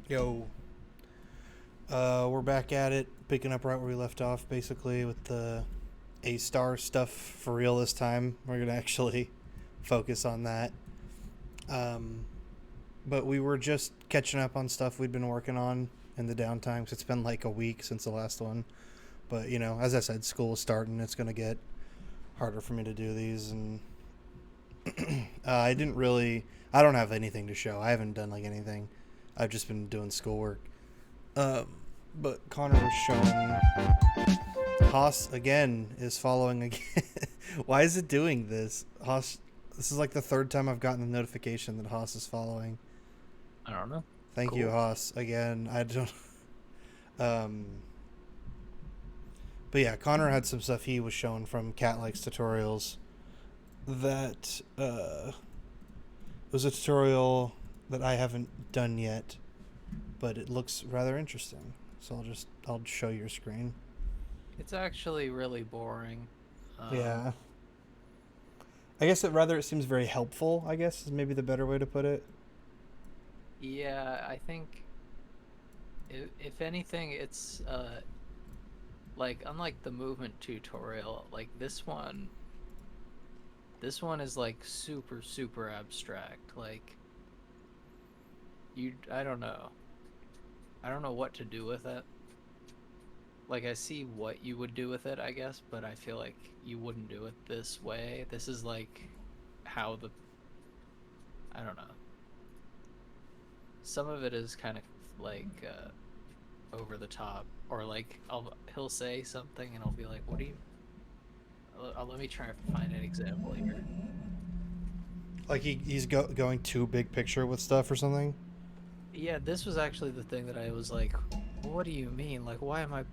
Yo, we're back at it, picking up right where we left off, basically with the A-star stuff for real this time. We're gonna actually focus on that. Um, but we were just catching up on stuff we'd been working on in the downtime. 'Cause it's been like a week since the last one. But as I said, school is starting. It's gonna get harder for me to do these, and I didn't really. I don't have anything to show. I haven't done like anything. I've just been doing schoolwork. Um, but Connor was showing Haas again is following again. Why is it doing this? Haas, this is like the third time I've gotten the notification that Haas is following. I don't know. Thank you, Haas. Again, I don't. Um, but yeah, Connor had some stuff he was showing from Cat Likes tutorials. That was a tutorial that I haven't done yet, but it looks rather interesting. So I'll show your screen. It's actually really boring. Yeah. I guess it seems very helpful, I guess, is maybe the better way to put it. Yeah, I think if anything, it's like unlike the movement tutorial, like this one is like super abstract. Like I don't know. I don't know what to do with it. Like I see what you would do with it, I guess, but I feel like you wouldn't do it this way. This is like how I don't know. Some of it is kind of like over the top, or like he'll say something and I'll be like, "What do you?" Let me try and find an example here. Like he's going too big picture with stuff or something. Yeah, this was actually the thing that I was like, "What do you mean? Like, why am I?"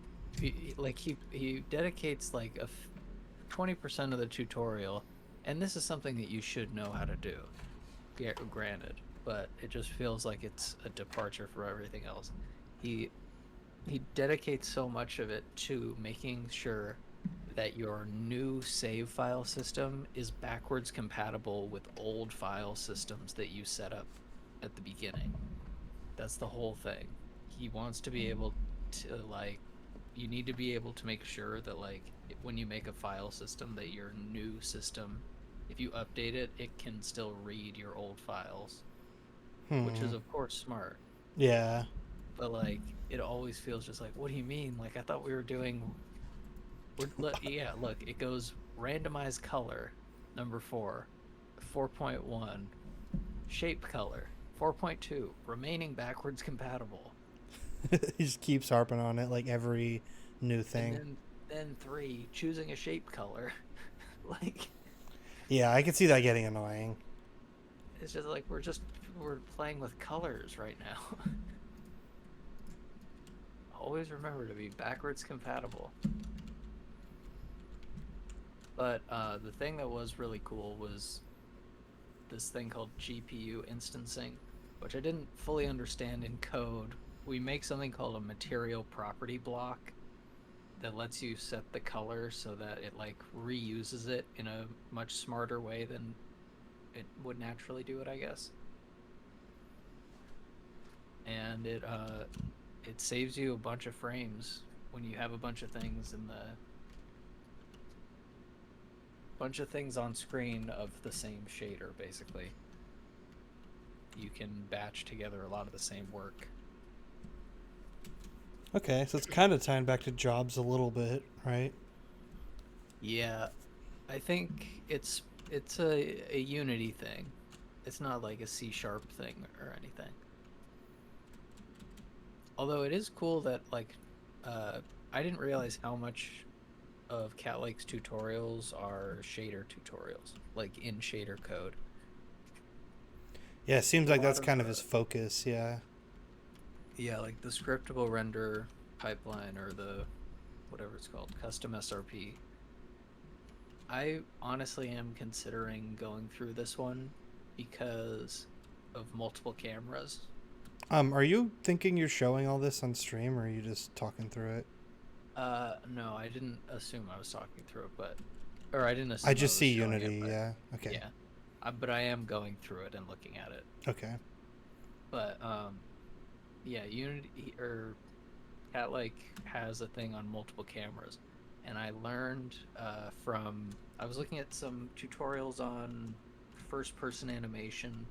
Like he dedicates like 20% of the tutorial, and this is something that you should know how to do. Yeah, granted, but it just feels like it's a departure from everything else. He he dedicates so much of it to making sure that your new save file system is backwards compatible with old file systems that you set up at the beginning. That's the whole thing. He wants to be able to like you need to be able to make sure that like when you make a file system that your new system, if you update it, it can still read your old files, which is of course smart. Yeah. But like it always feels just like, what do you mean? Like I thought we were doing yeah, look, it goes randomized color number 4, 4.1, shape color 4.2, remaining backwards compatible. He just keeps harping on it like every new And thing. then 3, choosing a shape color. Like, Yeah, I can see that getting annoying. it's just like we're playing with colors right now. Always remember to be backwards compatible. But the thing that was really cool was this thing called GPU instancing, which I didn't fully understand in code. We make something called a material property block that lets you set the color so that it like reuses it in a much smarter way than it would naturally do it, I guess. And it saves you a bunch of frames when you have a bunch of things on screen of the same shader. Basically, you can batch together a lot of the same work. Okay, so it's kind of tying back to jobs a little bit, right? Yeah, I think it's a Unity thing. It's not like a C# thing or anything. Although it is cool that like I didn't realize how much of Cat Lake's tutorials are shader tutorials, like in shader code. Yeah, it seems A like lot that's of kind of his focus, yeah. yeah, like the scriptable render pipeline or the whatever it's called, custom SRP. I honestly am considering going through this one because of multiple cameras. Are you thinking you're showing all this on stream, or are you just talking through it? No, I didn't assume I was talking through it, or I didn't I assume I just was see showing it, Unity, but yeah. Okay. yeah. But I am going through it and looking at it. Okay. But yeah, Unity or Cat Lake has a thing on multiple cameras, and I learned I was looking at some tutorials on first-person animation,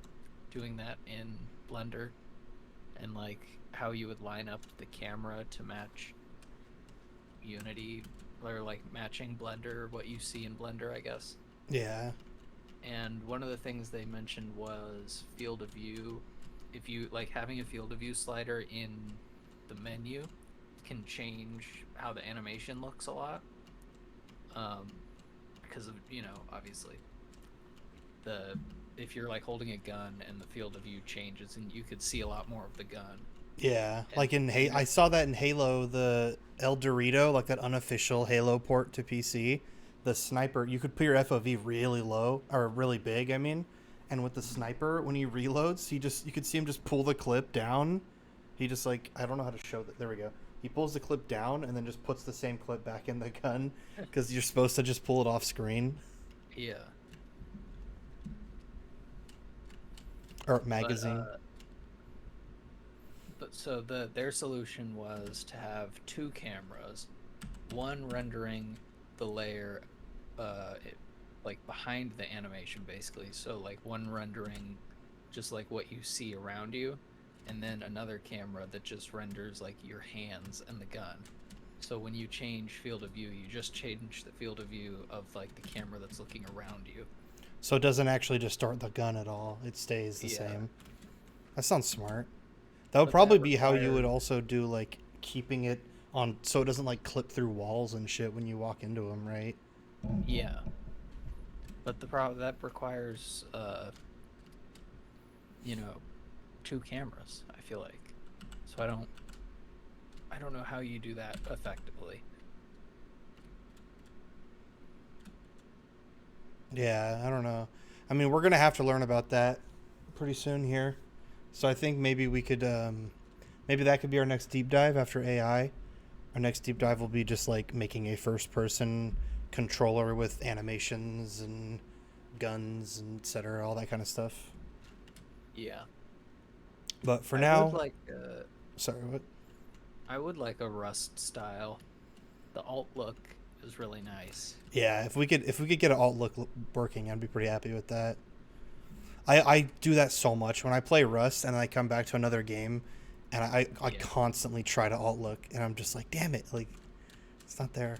doing that in Blender, and like how you would line up the camera to match Unity or like matching Blender, what you see in Blender, I guess. Yeah. And one of the things they mentioned was field of view. If you like having a field of view slider in the menu can change how the animation looks a lot. Because of, obviously the if you're like holding a gun and the field of view changes and you could see a lot more of the gun. Yeah. And Like in and I saw that in Halo, the El Dorito, like that unofficial Halo port to PC. The sniper, you could put your FOV really low or really big, I mean. And with the sniper, when he reloads, you could see him just pull the clip down. He just like, I don't know how to show that. There we go. He pulls the clip down and then just puts the same clip back in the gun because you're supposed to just pull it off screen yeah, or but magazine. so their solution was to have two cameras, one rendering the layer like behind the animation basically, so like one rendering just like what you see around you, and then another camera that just renders like your hands and the gun. So when you change field of view, you just change the field of view of like the camera that's looking around you. So it doesn't actually just start the gun at all. It stays the Yeah, same. That sounds smart. That would but probably that be how you would requires also do like keeping it on so it doesn't like clip through walls and shit when you walk into them, right? yeah, but the problem that requires you know two cameras, I feel like. So I don't know how you do that effectively. Yeah, I don't know. I mean, we're gonna have to learn about that pretty soon here. So I think maybe we could, maybe that could be our next deep dive after AI. Our next deep dive will be just like making a first-person controller with animations and guns and etc. All that kind of stuff. Yeah. But for I would now, like sorry, what? I would like a Rust style. The alt look is really nice. Yeah, if we could get an alt look working, I'd be pretty happy with that. I do that so much when I play Rust and I come back to another game, and I Yeah. constantly try to alt look, and I'm just like, damn it, like it's not there.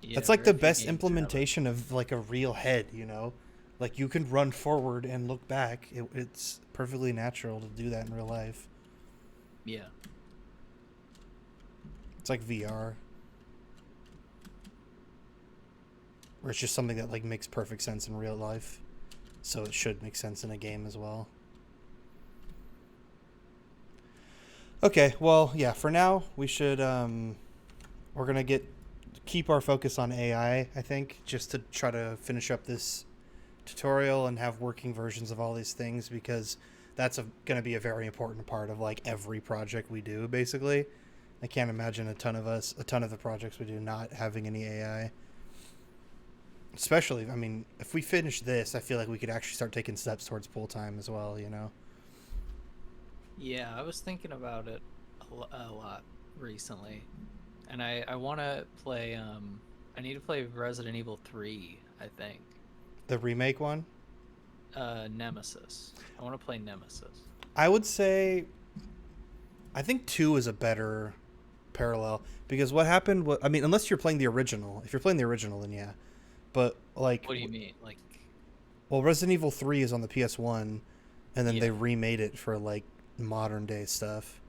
That's Yeah, like very the few best games have it. implementation of like a real head, you know, like you can run forward and look back. It's perfectly natural to do that in real life. Yeah. It's like VR. or it's just something that like makes perfect sense in real life, so it should make sense in a game as well. Okay, well, yeah, for now we should we're going to keep our focus on AI, I think, just to try to finish up this tutorial and have working versions of all these things, because that's going to be a very important part of like every project we do, basically. I can't imagine a ton of the projects we do not having any AI. Especially, I mean, if we finish this, I feel like we could actually start taking steps towards full time as well, you know? Yeah, I was thinking about it a lot recently, and I want to play. I need to play Resident Evil 3, I think. The remake one? Nemesis. I want to play Nemesis. I would say, I think 2 is a better parallel, because what happened, I mean, unless you're playing the original. If you're playing the original, then yeah. But, like... What do you mean? Like... Well, Resident Evil 3 is on the PS1, and then Yeah. they remade it for, like, modern day stuff.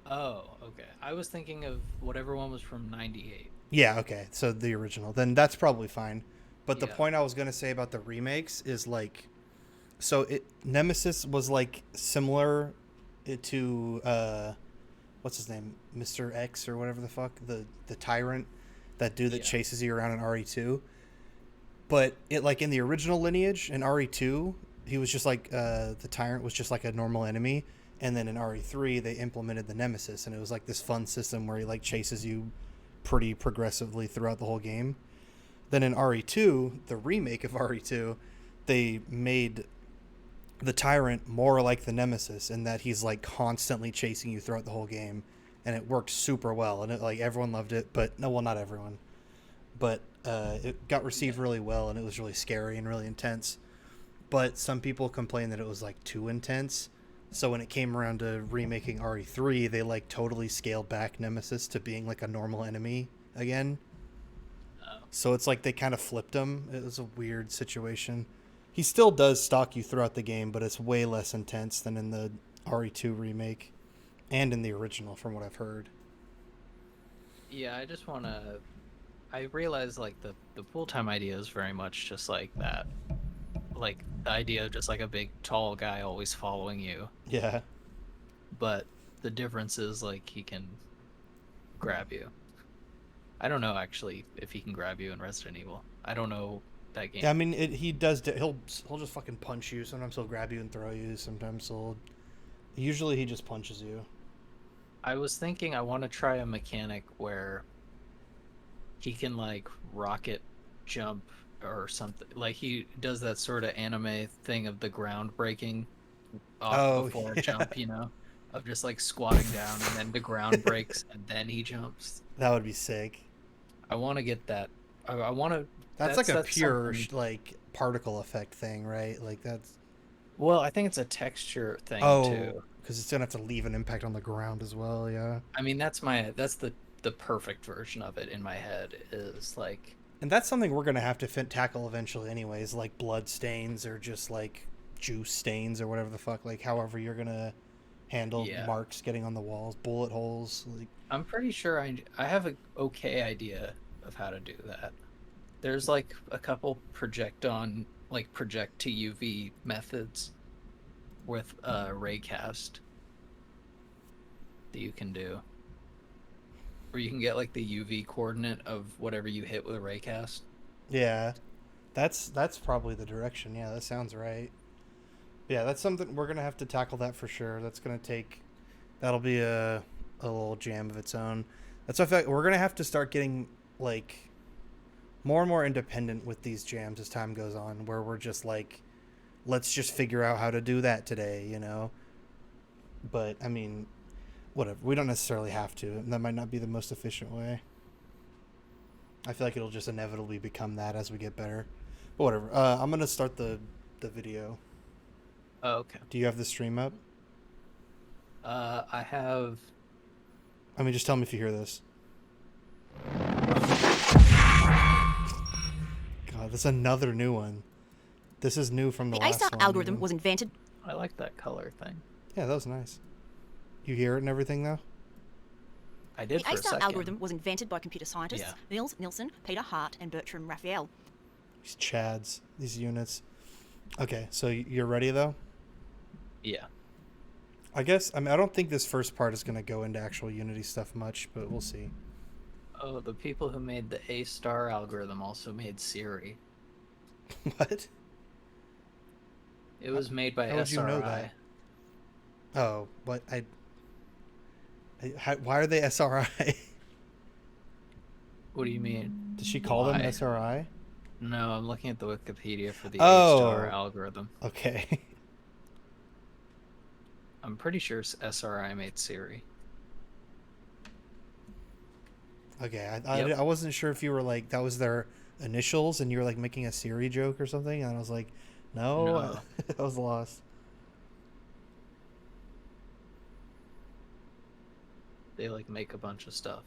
Oh, okay. I was thinking of whatever one was from 98. Yeah, okay. So the original. Then that's probably fine. But the Yeah. point I was going to say about the remakes is, like... So Nemesis was, like, similar to... what's his name? Mr. X or whatever the fuck? The tyrant. That dude that Yeah. chases you around in RE2. But it, like, in the original lineage, in RE2, he was just like, the tyrant was just like a normal enemy. And then in RE3, they implemented the Nemesis, and it was like this fun system where he like chases you pretty progressively throughout the whole game. Then in RE2, the remake of RE2, they made the tyrant more like the Nemesis in that he's like constantly chasing you throughout the whole game, and it worked super well, and it, like, everyone loved it, but no, well, not everyone, but it got received really well, and it was really scary and really intense. But some people complained that it was like too intense. So when it came around to remaking RE3, they like totally scaled back Nemesis to being like a normal enemy again. Oh. So it's like they kind of flipped him. It was a weird situation. He still does stalk you throughout the game, but it's way less intense than in the RE2 remake and in the original, from what I've heard. Yeah, I just want to... I realize, like, the full-time idea is very much just like that. Like, the idea of just, like, a big, tall guy always following you. Yeah. But the difference is, like, he can grab you. I don't know, actually, if he can grab you in Resident Evil. I don't know that game. Yeah, I mean, he does. He'll just fucking punch you. Sometimes he'll grab you and throw you. Sometimes usually he just punches you. I was thinking I want to try a mechanic where he can, like, rocket jump or something. Like, he does that sort of anime thing of the ground breaking off before a jump, you know? Of just, like, squatting down, and then the ground breaks, and then he jumps. That would be sick. I want to get that. I want to... That's like a pure, like, particle effect thing, right? Like, that's... Well, I think it's a texture thing, too. Because it's going to have to leave an impact on the ground as well, yeah. I mean, that's the perfect version of it in my head, is, like... And that's something we're going to have to tackle eventually anyways, like blood stains or just, like, juice stains or whatever the fuck. Like, however you're going to handle marks getting on the walls, bullet holes. Like... I'm pretty sure I have an okay idea of how to do that. There's, like, a couple project to UV methods with raycast that you can do. Where you can get, like, the UV coordinate of whatever you hit with a raycast. Yeah. That's probably the direction. Yeah, that sounds right. Yeah, that's something we're going to have to tackle that for sure. That'll be a little jam of its own. That's a fact. We're going to have to start getting, like, more and more independent with these jams as time goes on, where we're just like, let's just figure out how to do that today, you know? But, I mean, whatever. We don't necessarily have to. That might not be the most efficient way. I feel like it'll just inevitably become that as we get better. But whatever. I'm going to start the video. Oh, okay. Do you have the stream up? I have... I mean, just tell me if you hear this. God, that's another new one. This is new from the last one. The A-star algorithm was invented. I like that color thing. Yeah, that was nice. You hear it and everything, though? I did The for a A-star second. algorithm was invented by computer scientists Niels Nielsen, Peter Hart, and Bertram Raphael. These chads, these units. Okay, so you're ready though? Yeah. I guess, I mean, I don't think this first part is going to go into actual Unity stuff much, but we'll see. Oh, the people who made the A-star algorithm also made Siri. What? It was made by How would you know that? SRI. Oh, what? Why are they SRI? What do you mean? Did she call them Why? SRI? No, I'm looking at the Wikipedia for the A-star Oh, algorithm. okay. I'm pretty sure SRI made Siri. Okay, Yep. I wasn't sure if you were like, that was their initials and you were like making a Siri joke or something. And I was like, no, No. I was lost. They like make a bunch of stuff.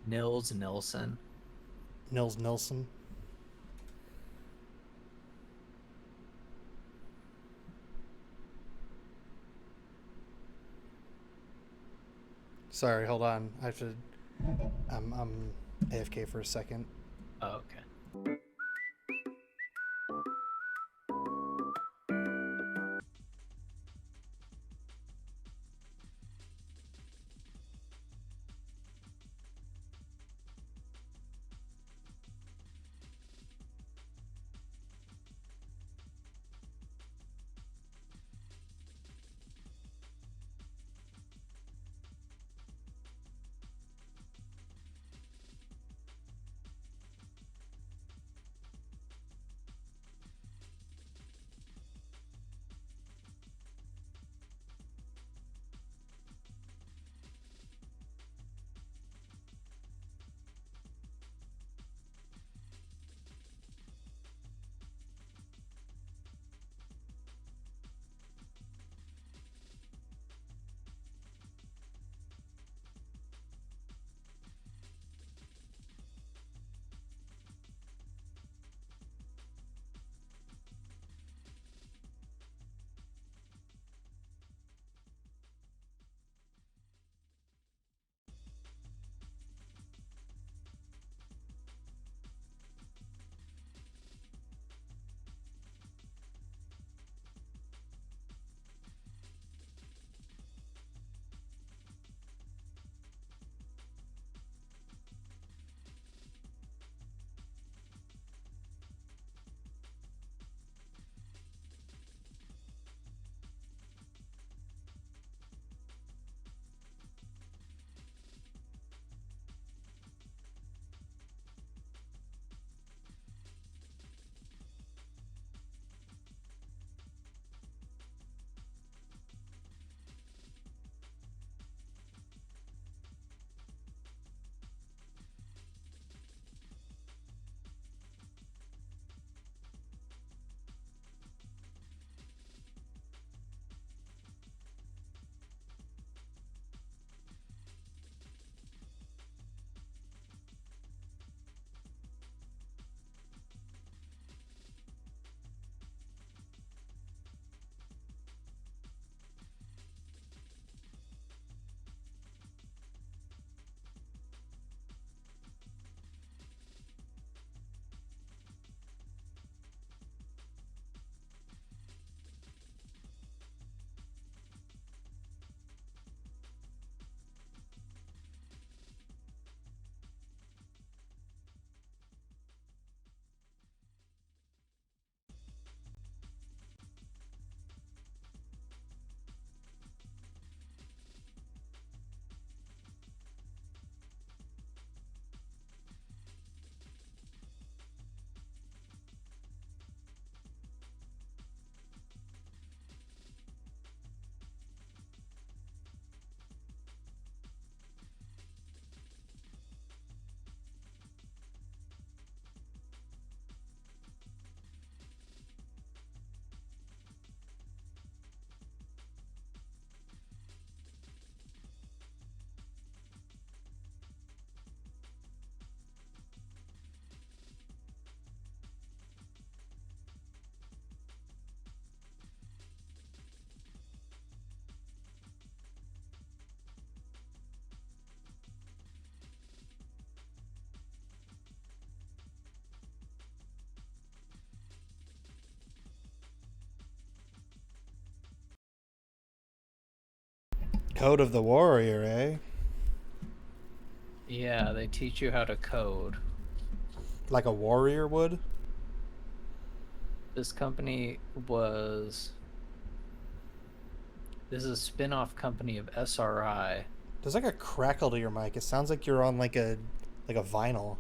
Nils Nilsson. Nils Nilsson. Sorry, hold on. I have to. I'm AFK for a second. Oh, okay. Code of the Warrior, eh? Yeah, they teach you how to code. Like a warrior would? This company was this is a spin-off company of SRI. There's like a crackle to your mic. It sounds like you're on like a vinyl.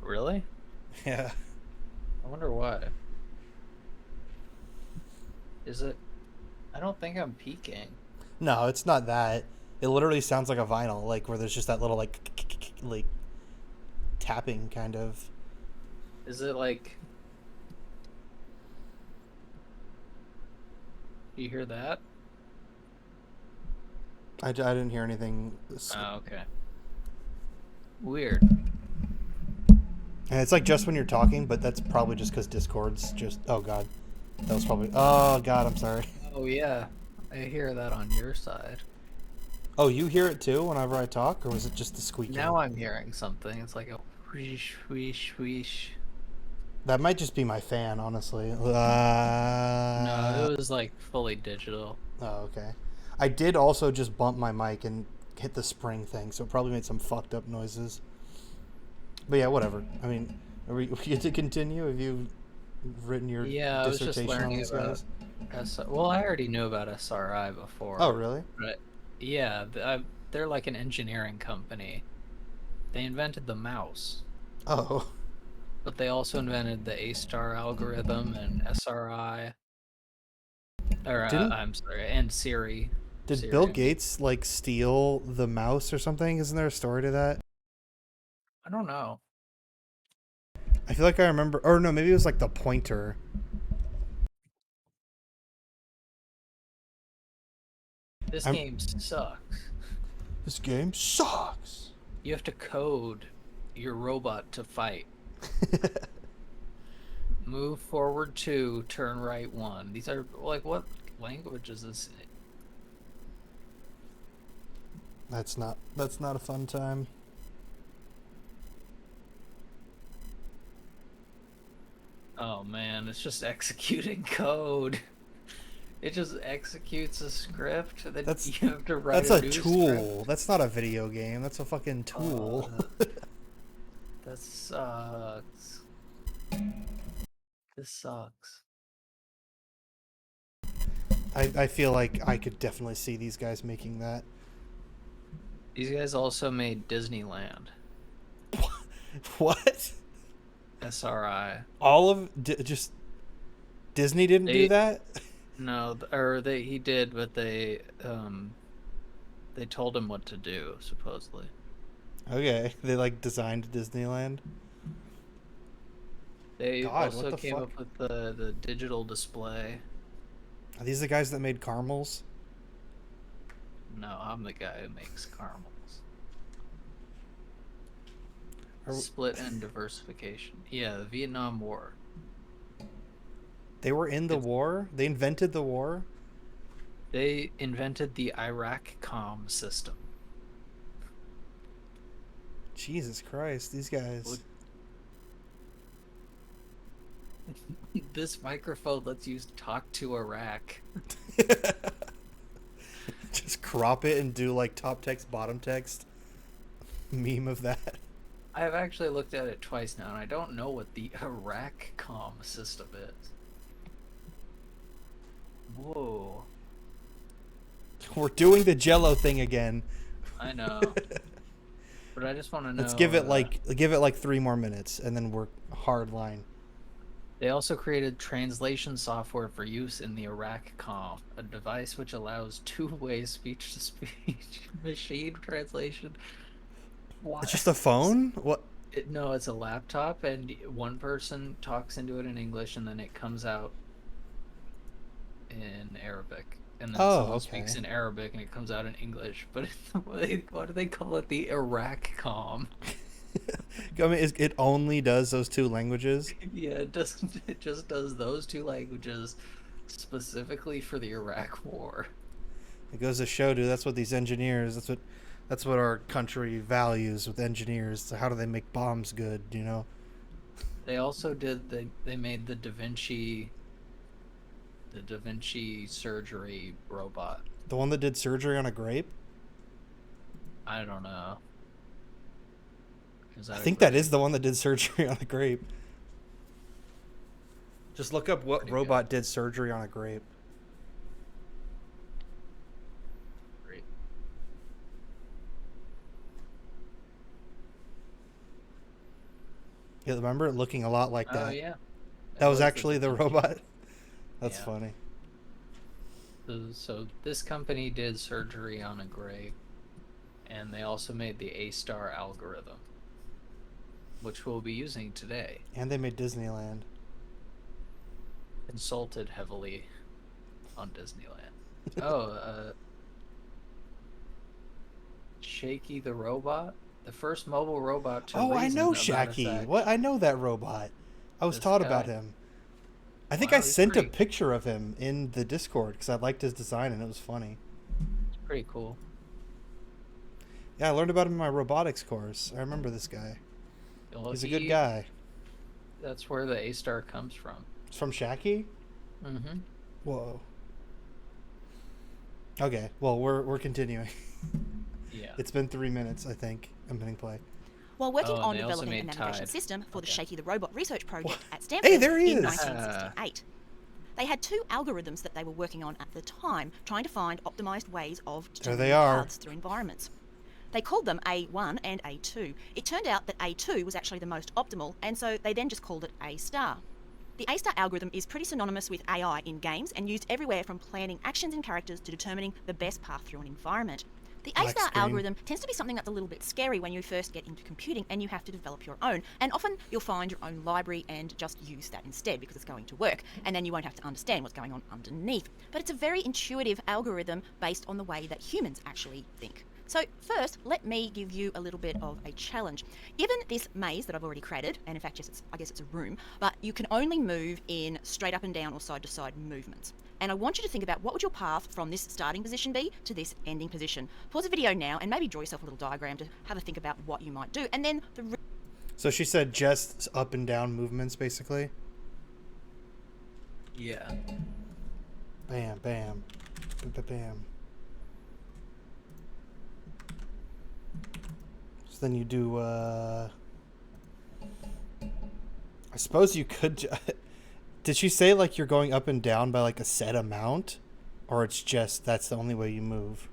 Really? Yeah. I wonder why. Is it? I don't think I'm peaking. No, it's not that. It literally sounds like a vinyl, like where there's just that little like tapping kind of. Is it like? Do you hear that? I didn't hear anything. Oh, okay. Weird. And it's like just when you're talking, but that's probably just because Discord's just. Oh god, that was probably. Oh god, I'm sorry. Oh yeah, I hear that on your side. Oh, you hear it too whenever I talk, or was it just the squeaking? Now I'm hearing something. It's like a whoosh, whoosh, whoosh. That might just be my fan, honestly. No, it was like fully digital. Oh, okay. I did also just bump my mic and hit the spring thing, so it probably made some fucked up noises. But yeah, whatever. I mean, are we get to continue? Have you written your Yeah, I was just dissertation on learning these about guys? Well, I already knew about SRI before, Oh, really? but yeah, they're like an engineering company. They invented the mouse, Oh, but they also invented the A-star algorithm and SRI, or didn't I'm sorry, and Siri. did Bill Siri. Gates like steal the mouse or something? Isn't there a story to that? I don't know. I feel like I remember, or no, maybe it was like the pointer. This I'm. game sucks. This game sucks. You have to code your robot to fight. Move forward 2, turn right 1. These are like, what language is this? That's not a fun time. Oh man, it's just executing code. It just executes a script that That's you have to write that's a a new tool. script. That's not a video game. That's a fucking tool. That sucks. This sucks. I feel like I could definitely see these guys making that. These guys also made Disneyland. What? SRI. All of just Disney didn't do They that? no, or he did, but they told him what to do, supposedly. Okay, they like designed Disneyland. They God, what also the came fuck? up with the digital display. Are these the guys that made caramels? No, I'm the guy who makes caramels. Are, Split and diversification. Yeah, the Vietnam War. they were in the It's, war? They invented the war? they invented the Iraq comm system. Jesus Christ, these guys. This microphone lets you talk to Iraq. Just crop it and do like top text, bottom text meme of that. I've actually looked at it twice now, and I don't know what the Iraq comm system is. Whoa. We're doing the Jello thing again. I know. But I just want to know. Let's give it like 3 more minutes, and then we're hard line. They also created translation software for use in the Iraq comm, a device which allows two-way speech-to-speech machine translation. Why? It's just a phone. What? No, it's a laptop, and one person talks into it in English, and then it comes out in Arabic. And then Oh, someone okay. speaks in Arabic, and it comes out in English. But why do they call it the Iraq comm? I mean, it only does those two languages. Yeah, it doesn't. It just does those two languages specifically for the Iraq War. It goes to show, dude. That's what these engineers. That's what our country values with engineers. So how do they make bombs good? You know. They also did. They made the Da Vinci The Da Vinci surgery robot. The one that did surgery on a grape? I don't know. I think that is the one that did surgery on a grape. Just look up what Pretty robot did surgery on a grape. Great. Yeah, remember it looking a lot like that? Oh yeah. That was the actually the Da Vinci. robot? That's Yeah. funny. So this company did surgery on a grape, and they also made the A-star algorithm, which we'll be using today. And they made Disneyland. Consulted heavily on Disneyland. Oh, Shaky the robot, the first mobile robot to Oh, I reason know about Shaki. effect. What? I know that robot. I was This taught guy. about him. I think Wow, I he's sent a pretty- picture of him in the Discord because I liked his design and it was funny. It's pretty cool. Yeah, I learned about him in my robotics course. I remember this guy. Well, He's a good guy. That's where the A-star comes from. It's from Shaki? Mm-hmm. Whoa. Okay, well, we're continuing. Yeah. It's been 3 minutes, I think. I'm hitting play. While working Oh, and on they also developing a made navigation Tide. system for the Okay. Shaky the Robot research project What? at Stanford there he in is. 1968. They had two algorithms that they were working on at the time, trying to find optimized ways of There determining they are. paths through environments. They called them A1 and A2. It turned out that A2 was actually the most optimal, and so they then just called it A star. The A star algorithm is pretty synonymous with AI in games and used everywhere from planning actions and characters to determining the best path through an environment. The A Black star screen. algorithm tends to be something that's a little bit scary when you first get into computing and you have to develop your own. And often you'll find your own library and just use that instead because it's going to work. And then you won't have to understand what's going on underneath. But it's a very intuitive algorithm based on the way that humans actually think. So first, let me give you a little bit of a challenge. Given this maze that I've already created, and in fact, I guess it's a room, but you can only move in straight up and down or side to side movements. And I want you to think about what would your path from this starting position be to this ending position. Pause the video now and maybe draw yourself a little diagram to have a think about what you might do. And then So she said just up and down movements, basically. Yeah. Bam, bam, bam, bam. So then you do, I suppose you could, did she say like you're going up and down by like a set amount? Or it's just, that's the only way you move?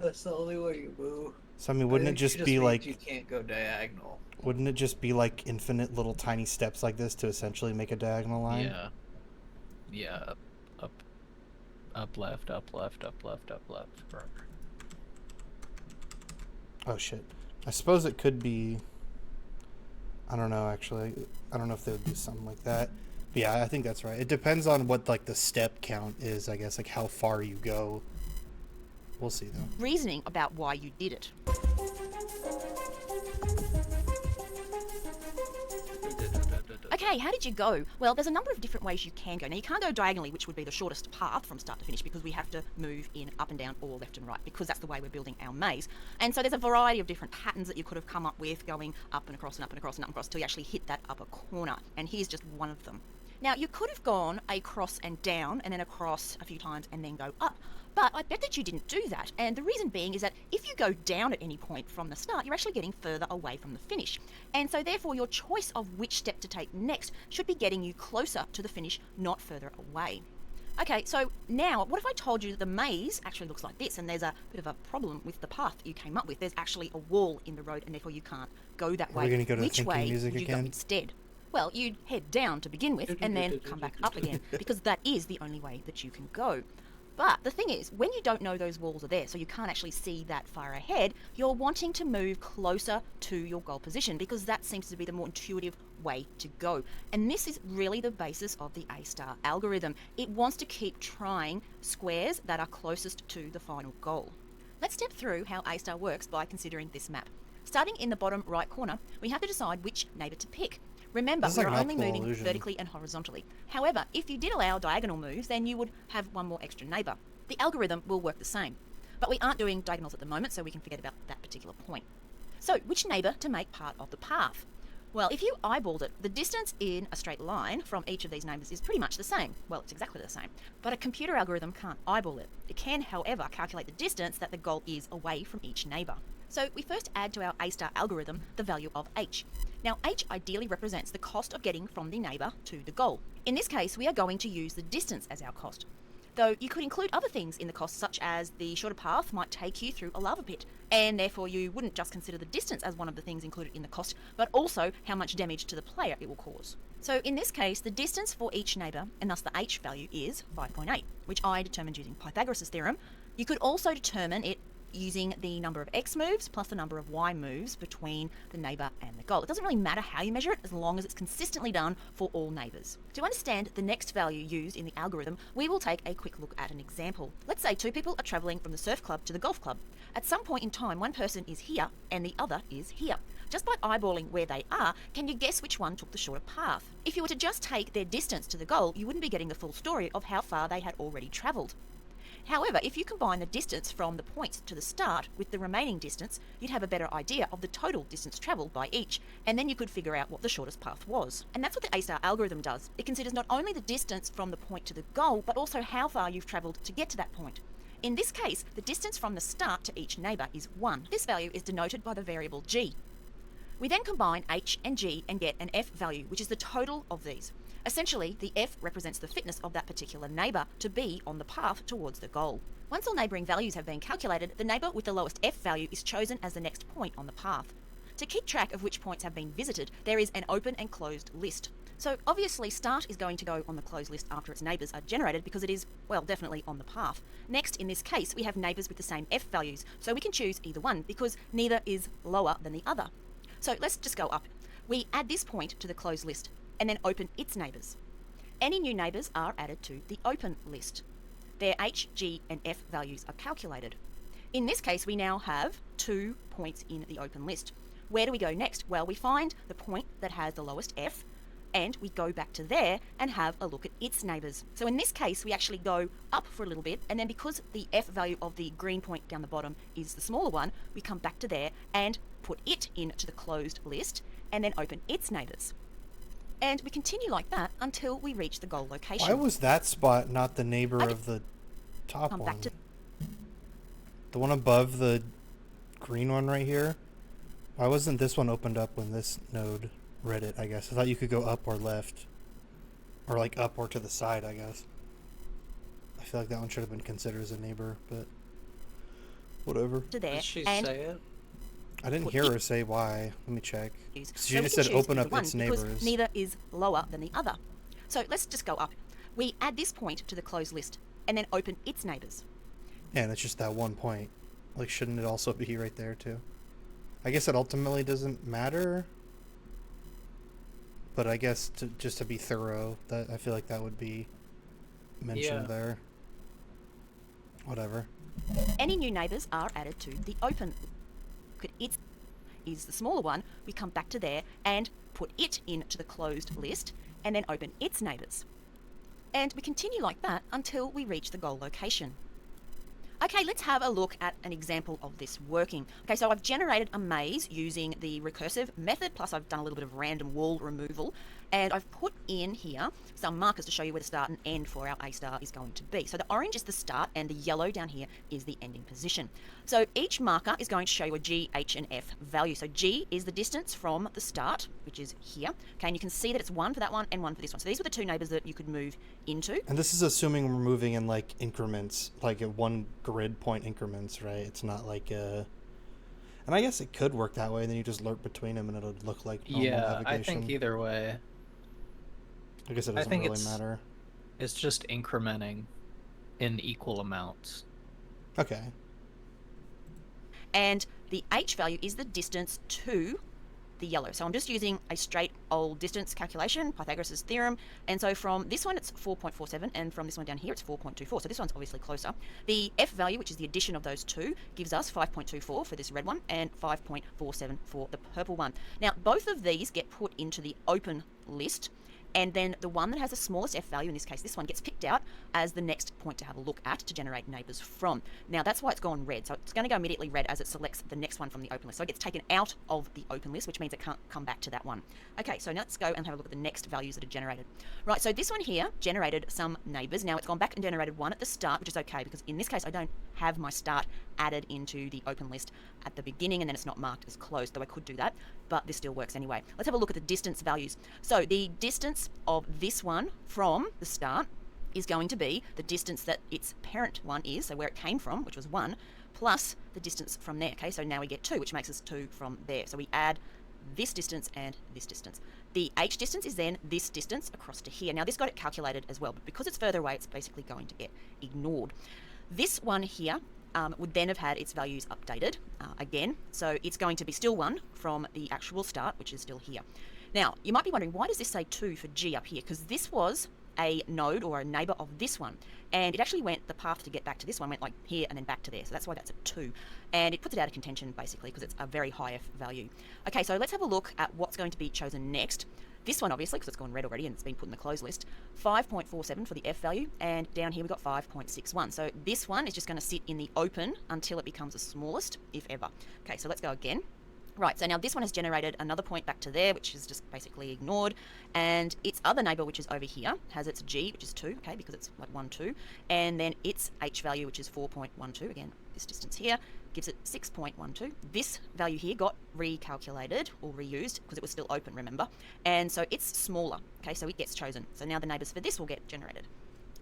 That's the only way you move. So I mean, wouldn't it just be means like, you can't go diagonal? wouldn't it just be like infinite little tiny steps like this to essentially make a diagonal line? Yeah. Yeah. Up, left, up, left, up, left, up, left. Forever. Oh shit. I suppose it could be, I don't know actually. I don't know if they would do something like that. But yeah, I think that's right. It depends on what like the step count is, I guess, like how far you go. We'll see though. reasoning about why you did it. Okay, how did you go? Well, there's a number of different ways you can go. Now, you can't go diagonally, which would be the shortest path from start to finish, because we have to move in up and down or left and right, because that's the way we're building our maze. And so there's a variety of different patterns that you could have come up with, going up and across and up and across and up and across till you actually hit that upper corner. And here's just one of them. Now, you could have gone across and down and then across a few times and then go up. But I bet that you didn't do that. And the reason being is that if you go down at any point from the start, you're actually getting further away from the finish. And so therefore your choice of which step to take next should be getting you closer to the finish, not further away. Okay, so now what if I told you that the maze actually looks like this, and there's a bit of a problem with the path that you came up with. There's actually a wall in the road, and therefore you can't go that Are way. we gonna go to Which thinking way music would you go again? instead? Well, you'd head down to begin with and then come back up again, because that is the only way that you can go. But the thing is, when you don't know those walls are there, so you can't actually see that far ahead, you're wanting to move closer to your goal position, because that seems to be the more intuitive way to go. And this is really the basis of the A-star algorithm. It wants to keep trying squares that are closest to the final goal. Let's step through how A-star works by considering this map. Starting in the bottom right corner, we have to decide which neighbour to pick. Remember, This is like we're an only optical moving illusion. vertically and horizontally. However, if you did allow diagonal moves, then you would have one more extra neighbour. The algorithm will work the same. But we aren't doing diagonals at the moment, so we can forget about that particular point. So, which neighbour to make part of the path? Well, if you eyeballed it, the distance in a straight line from each of these neighbours is pretty much the same. Well, it's exactly the same. But a computer algorithm can't eyeball it. It can, however, calculate the distance that the goal is away from each neighbour. So we first add to our A-star algorithm the value of h. Now, h ideally represents the cost of getting from the neighbour to the goal. In this case, we are going to use the distance as our cost. Though you could include other things in the cost, such as the shorter path might take you through a lava pit, and therefore you wouldn't just consider the distance as one of the things included in the cost, but also how much damage to the player it will cause. So in this case, the distance for each neighbour, and thus the h value, is 5.8, which I determined using Pythagoras' theorem. You could also determine it using the number of x moves plus the number of y moves between the neighbour and the goal. It doesn't really matter how you measure it as long as it's consistently done for all neighbours. To understand the next value used in the algorithm, we will take a quick look at an example. Let's say two people are travelling from the surf club to the golf club. At some point in time, one person is here and the other is here. Just by eyeballing where they are, can you guess which one took the shorter path? If you were to just take their distance to the goal, you wouldn't be getting the full story of how far they had already travelled. However, if you combine the distance from the points to the start with the remaining distance, you'd have a better idea of the total distance travelled by each, and then you could figure out what the shortest path was. And that's what the A-star algorithm does. It considers not only the distance from the point to the goal, but also how far you've travelled to get to that point. In this case, the distance from the start to each neighbour is 1. This value is denoted by the variable g. We then combine h and g and get an f value, which is the total of these. Essentially, the f represents the fitness of that particular neighbour to be on the path towards the goal. Once all neighbouring values have been calculated, the neighbour with the lowest f value is chosen as the next point on the path. To keep track of which points have been visited, there is an open and closed list. So obviously start is going to go on the closed list after its neighbours are generated because it is, well, definitely on the path. Next, in this case, we have neighbours with the same f values, so we can choose either one because neither is lower than the other. So let's just go up. We add this point to the closed list and then open its neighbours. Any new neighbours are added to the open list. Their h, g and f values are calculated. In this case, we now have 2 points in the open list. Where do we go next? Well, we find the point that has the lowest f, and we go back to there and have a look at its neighbours. So in this case, we actually go up for a little bit, and then because the f value of the green point down the bottom is the smaller one, we come back to there and put it into the closed list, and then open its neighbours. And we continue like that until we reach the goal location. Why was that spot not the neighbor of the top Come one? back to The one above the green one right here? Why wasn't this one opened up when this node read it, I guess? I thought you could go up or left. Or like up or to the side, I guess. I feel like that one should have been considered as a neighbor, but whatever. to there Did she and say it? I didn't Put hear it- her say why. Let me check. use. She So we just can said choose open either up one its because neighbors. neither is lower than the other. So let's just go up. We add this point to the closed list and then open its neighbours. Yeah, and it's just that one point. Like, shouldn't it also be right there, too? I guess it ultimately doesn't matter. But I guess just to be thorough, that I feel like that would be mentioned Yeah. there. Whatever. Any new neighbours are added to the open. It is the smaller one. We come back to there and put it into the closed list and then open its neighbours. And we continue like that until we reach the goal location. Okay, let's have a look at an example of this working. Okay, so I've generated a maze using the recursive method, plus I've done a little bit of random wall removal, and I've put in here some markers to show you where the start and end for our A star is going to be. So the orange is the start and the yellow down here is the ending position. So each marker is going to show you a G, H and F value. So G is the distance from the start, which is here. Okay, and you can see that it's 1 for that one and 1 for this one. So these were the two neighbours that you could move into. And this is assuming we're moving in, like, increments, like at one grid point increments, right? It's not like a... And I guess it could work that way, then you just lurk between them and it'll look like normal Yeah, navigation. I think either way. I guess it I doesn't think really it's- matter. It's just incrementing in equal amounts. Okay. And the H value is the distance to the yellow. So I'm just using a straight old distance calculation, Pythagoras' theorem. And so from this one, it's 4.47, and from this one down here, it's 4.24. So this one's obviously closer. The F value, which is the addition of those two, gives us 5.24 for this red one and 5.47 for the purple one. Now, both of these get put into the open list, And then the one that has the smallest F value, in this case this one, gets picked out as the next point to have a look at to generate neighbours from. Now that's why it's gone red. So it's going to go immediately red as it selects the next one from the open list. So it gets taken out of the open list, which means it can't come back to that one. Okay, so now let's go and have a look at the next values that are generated. Right, so this one here generated some neighbours. Now it's gone back and generated one at the start, which is okay because in this case I don't have my start added into the open list at the beginning and then it's not marked as closed, though I could do that, but this still works anyway. Let's have a look at the distance values. So the distance of this one from the start is going to be the distance that its parent one is, so where it came from, which was 1, plus the distance from there. Okay, so now we get 2, which makes us 2 from there. So we add this distance and this distance. The h distance is then this distance across to here. Now this got it calculated as well, but because it's further away, it's basically going to get ignored. This one here would then have had its values updated again. So it's going to be still 1 from the actual start, which is still here. Now, you might be wondering, why does this say 2 for G up here? Because this was a node or a neighbour of this one. And it actually went, the path to get back to this one went like here and then back to there. So that's why that's a 2. And it puts it out of contention, basically, because it's a very high F value. Okay, so let's have a look at what's going to be chosen next. This one, obviously, because it's gone red already and it's been put in the closed list, 5.47 for the F value, and down here we've got 5.61. So this one is just going to sit in the open until it becomes the smallest, if ever. Okay, so let's go again. Right, so now this one has generated another point back to there, which is just basically ignored, and its other neighbour, which is over here, has its G, which is 2, okay, because it's like 1, 2, and then its H value, which is 4.12, again, this distance here, gives it 6.12. This value here got recalculated or reused because it was still open, remember, and so it's smaller, okay, so it gets chosen. So now the neighbours for this will get generated.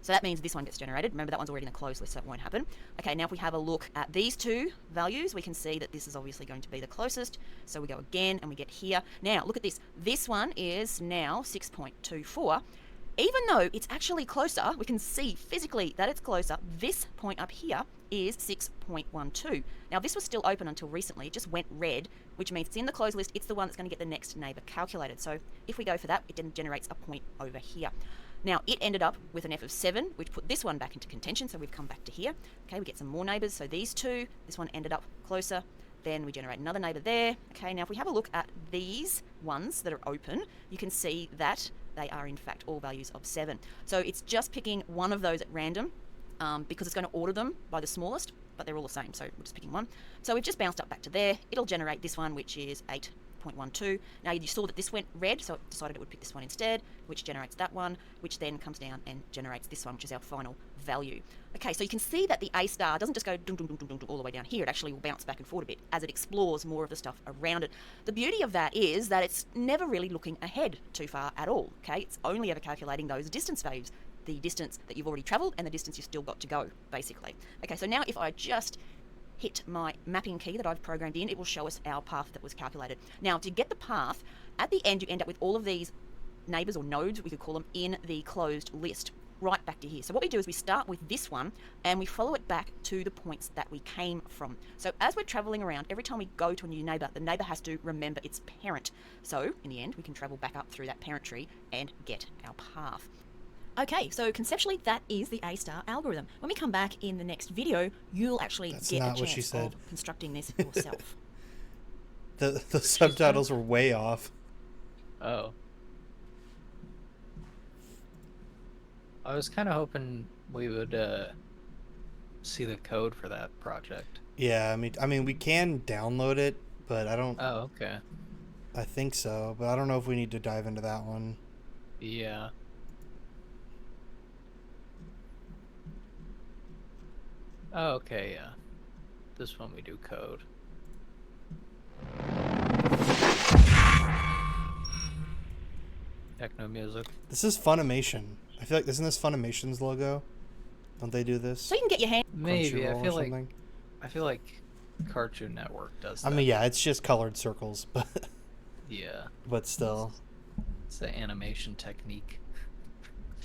So that means this one gets generated. Remember, that one's already in the closed list, so that won't happen. Okay, now if we have a look at these two values, we can see that this is obviously going to be the closest. So we go again and we get here. Now, look at this. This one is now 6.24. Even though it's actually closer, we can see physically that it's closer. This point up here is 6.12. Now, this was still open until recently. It just went red, which means it's in the closed list. It's the one that's going to get the next neighbour calculated. So if we go for that, it then generates a point over here. Now, it ended up with an F of 7, which put this one back into contention, so we've come back to here. Okay, we get some more neighbours, so these two, this one ended up closer, then we generate another neighbour there. Okay, now if we have a look at these ones that are open, you can see that they are in fact all values of 7. So it's just picking one of those at random because it's going to order them by the smallest, but they're all the same, so we're just picking one. So we've just bounced up back to there. It'll generate this one, which is 8.12. Now you saw that this went red, so it decided it would pick this one instead, which generates that one, which then comes down and generates this one, which is our final value. Okay, so you can see that the A star doesn't just go dum, dum, dum, dum, dum, all the way down here. It actually will bounce back and forth a bit as it explores more of the stuff around it. The beauty of that is that it's never really looking ahead too far at all. Okay, it's only ever calculating those distance values, the distance that you've already travelled and the distance you've still got to go, basically. Okay, so now if I just hit my mapping key that I've programmed in, it will show us our path that was calculated. Now, to get the path, at the end you end up with all of these neighbours or nodes, we could call them, in the closed list, right back to here. So what we do is we start with this one and we follow it back to the points that we came from. So as we're travelling around, every time we go to a new neighbour, the neighbour has to remember its parent. So in the end, we can travel back up through that parent tree and get our path. Okay, so conceptually that is the A-star algorithm. When we come back in the next video, you'll actually That's get not a what she chance said. of constructing this yourself. The subtitles were way off. Oh. I was kind of hoping we would see the code for that project. Yeah, I mean, we can download it, but I don't. Oh, okay. I think so, but I don't know if we need to dive into that one. Yeah. Oh, okay, yeah. This one we do code. Techno music. This is Funimation. I feel like, isn't this Funimation's logo? Don't they do this? So you can get your hand. Maybe. Crunchyroll or something? I feel like Cartoon Network does I that. mean, yeah, it's just colored circles, but Yeah. but still. It's the animation technique.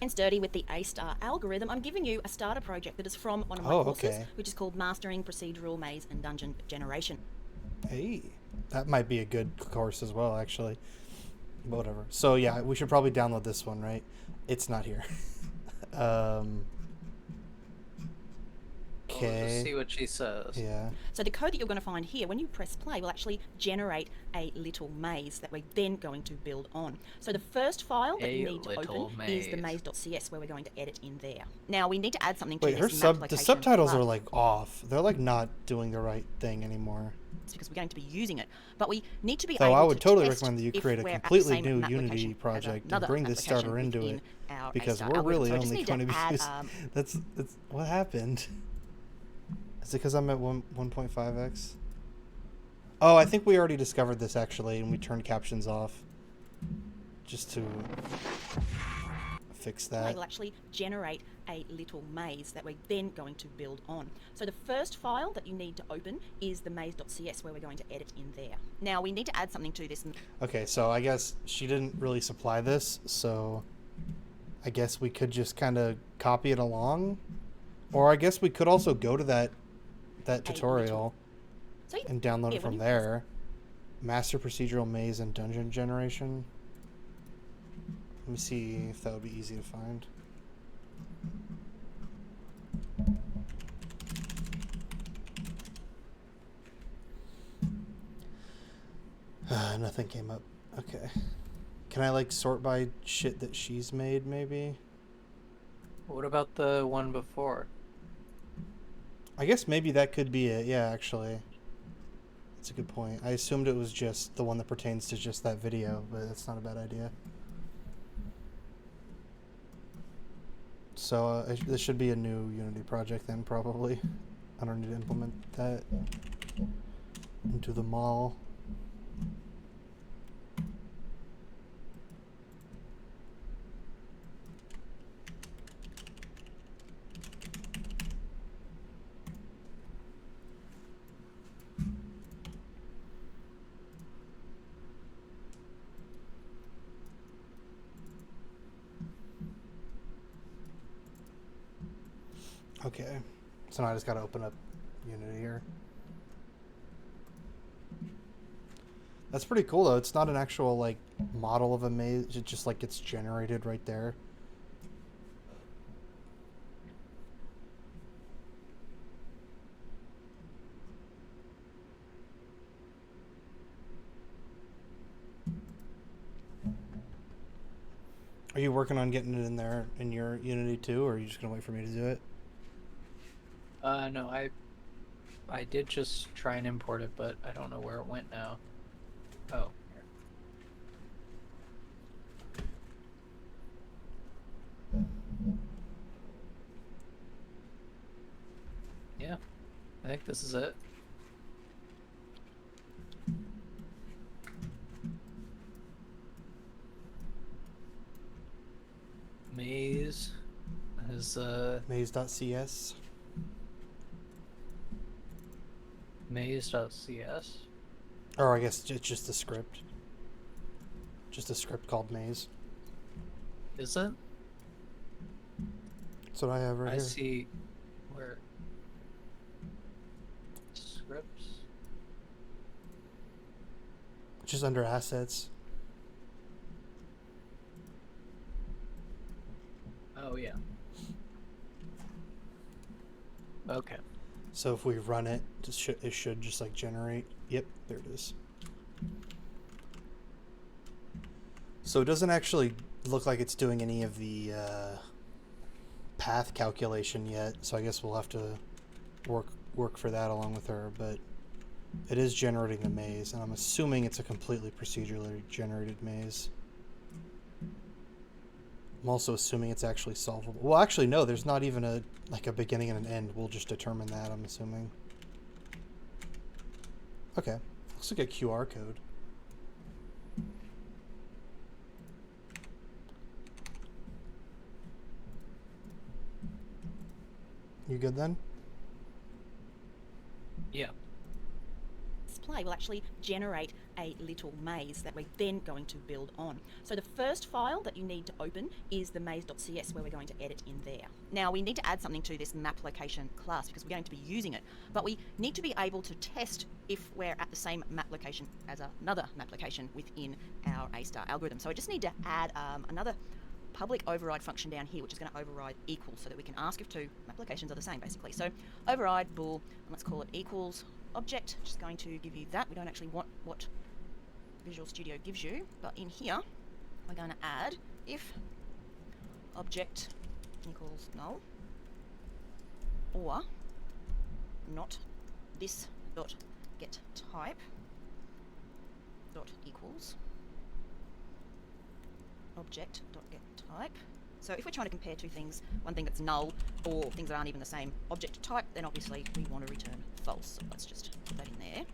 Hands dirty with the A-star algorithm. I'm giving you a starter project that is from one of my Oh, courses, okay. which is called Mastering Procedural Maze and Dungeon Generation. Hey, that might be a good course as well, actually. But whatever. So yeah, we should probably download this one, right? It's not here. We'll Okay. just see what she says. Yeah. So the code that you're going to find here, when you press play, will actually generate a little maze that we're then going to build on. So the first file that you A need to little open is the maze. maze.cs, where we're going to edit in there. Now we need to add something to Wait, her this map the location subtitles class. are like off. They're like not doing the right thing anymore. Because we're going to be using it, but we need to be Though able I would to totally test recommend that you if create a we're at the completely same new map Unity location as project and another bring this starter application into within it, our because A-star we're algorithm. really So I just only need going to to be add, using. That's what happened. Is it because I'm at 1.5x? Oh, I think we already discovered this actually, and we turned captions off just to fix that. will actually generate a little maze that we're then going to build on. So the first file that you need to open is the maze.cs, where we're going to edit in there. Now we need to add something to this. Okay, so I guess she didn't really supply this, so I guess we could just kind of copy it along, or I guess we could also go to that tutorial So and download yeah, it from when you there. Master procedural maze and dungeon generation. Let me see if that would be easy to find. Nothing came up. Okay. Can I like sort by shit that she's made maybe? What about the one before? I guess maybe that could be it. Yeah, actually. That's a good point. I assumed it was just the one that pertains to just that video, but that's not a bad idea. So this should be a new Unity project then, probably. I don't need to implement that into the mall. Okay, so now I just gotta open up Unity here. That's pretty cool though. It's not an actual like model of a maze. It just like gets generated right there. Are you working on getting it in there in your Unity too, or are you just gonna wait for me to do it? No, I did just try and import it, but I don't know where it went now. Oh, here. Yeah, I think this is it. Maze is Maze.cs. maze.cs. Or I guess it's just a script. Just a script called maze. Is it? That's what I have right I here. see where scripts. Just under assets. Oh yeah. Okay. So if we run it, it should just like generate. Yep, there it is. So it doesn't actually look like it's doing any of the path calculation yet. So I guess we'll have to work for that along with her. But it is generating the maze, and I'm assuming it's a completely procedurally generated maze. I'm also assuming it's actually solvable. Well, actually, no. There's not even a beginning and an end. We'll just determine that, I'm assuming. Okay. Looks like a QR code. You good then? Yeah. Play will actually generate a little maze that we're then going to build on. So the first file that you need to open is the maze.cs, where we're going to edit in there. Now we need to add something to this map location class because we're going to be using it, but we need to be able to test if we're at the same map location as another map location within our A-star algorithm. So I just need to add another public override function down here, which is going to override equals, so that we can ask if two map locations are the same, basically. So override bool, and let's call it equals object, which is going to give you that. We don't actually want what Visual Studio gives you, but in here we're going to add if object equals null, or not this dot get type dot equals object dot get type. So if we're trying to compare two things, one thing that's null or things that aren't even the same object type, then obviously we want to return false. So let's just put that in there.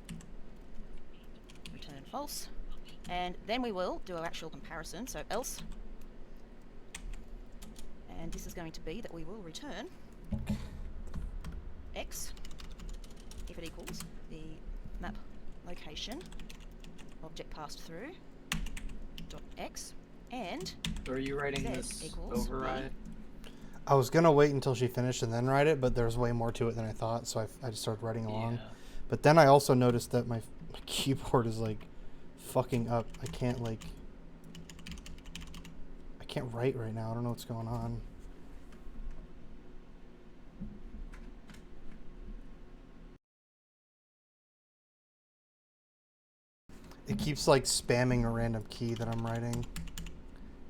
Return false. And then we will do our actual comparison. So else, and this is going to be that we will return x if it equals the map location object passed through dot x, and Are you writing Z this equals override? I was gonna wait until she finished and then write it, but there's way more to it than I thought, so I just started writing along. Yeah. But then I also noticed that my keyboard is like fucking up. I can't write right now. I don't know what's going on. It keeps like spamming a random key that I'm writing.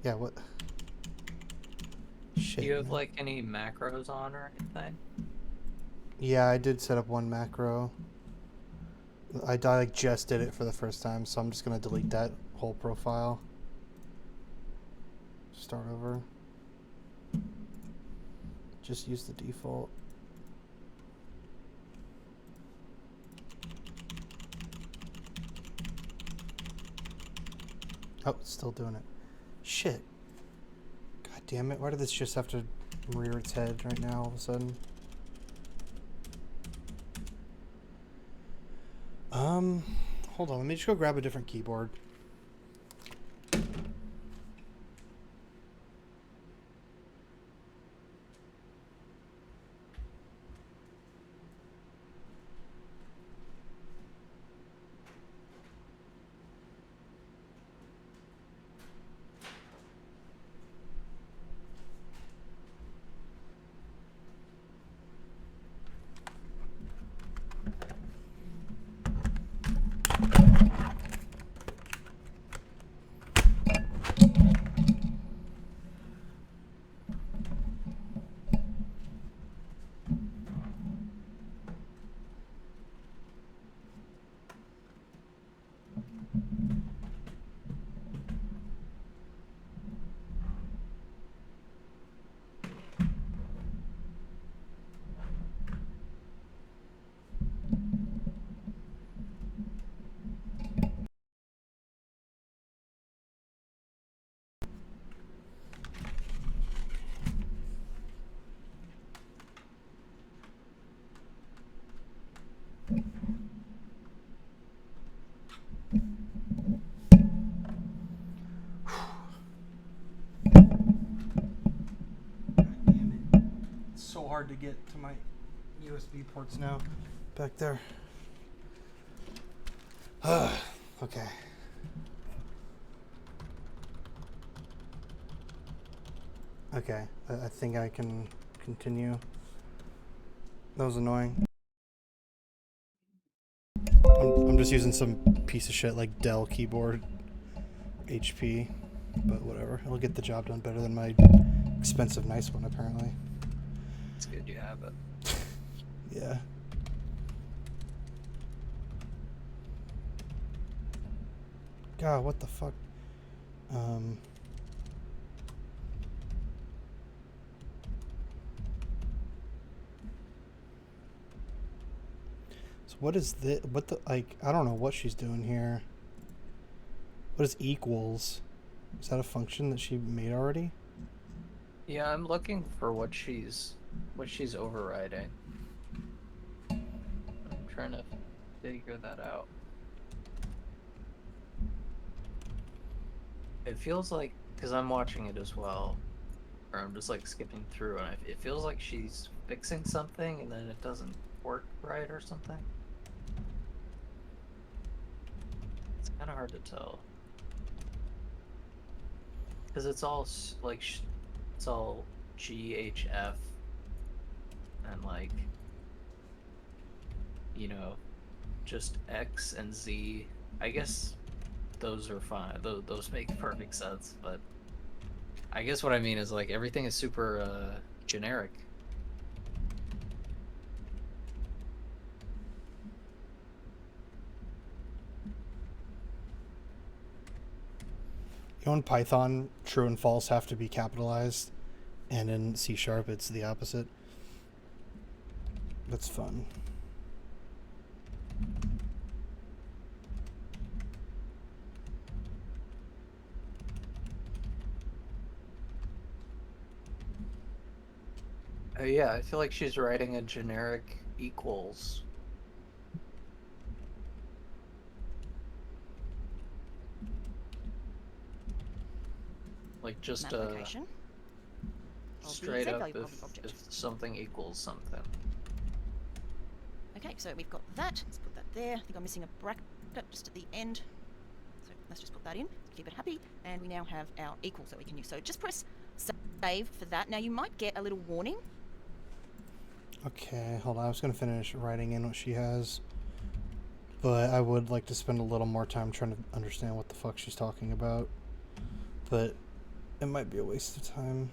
Yeah, what? Shit. Do you have man. like any macros on or anything? Yeah, I did set up one macro. I like just did it for the first time, so I'm just gonna delete that whole profile. Start over. Just use the default. Oh, it's still doing it. Shit. God damn it. Why did this just have to rear its head right now all of a sudden? Hold on. Let me just go grab a different keyboard. So hard to get to my USB ports now. Back there. Okay. Okay, I think I can continue. That was annoying. I'm just using some piece of shit like Dell keyboard, HP, but whatever. It'll get the job done better than my expensive nice one apparently. It's good you have it. Yeah. God, what the fuck? So what is this? What the, like, I don't know what she's doing here. What is equals? Is that a function that she made already? Yeah, I'm looking for what she's overriding. I'm trying to figure that out. It feels like, because I'm watching it as well, or I'm just like skipping through, and it feels like she's fixing something and then it doesn't work right or something. It's kind of hard to tell. Because it's all it's all GHF and like, you know, just X and Z. I guess those are fine. Those make perfect sense. But I guess what I mean is like everything is super generic. You know, in Python, true and false have to be capitalized, and in C# it's the opposite. That's fun. Yeah, I feel like she's writing a generic equals. Like just Map location. Of the straight Z up value of the object. if something equals something. Okay, so we've got that. Let's put that there. I think I'm missing a bracket just at the end. So let's just put that in to keep it happy. And we now have our equals that we can use. So just press save for that. Now you might get a little warning. Okay, hold on. I was going to finish writing in what she has. But I would like to spend a little more time trying to understand what the fuck she's talking about. But it might be a waste of time.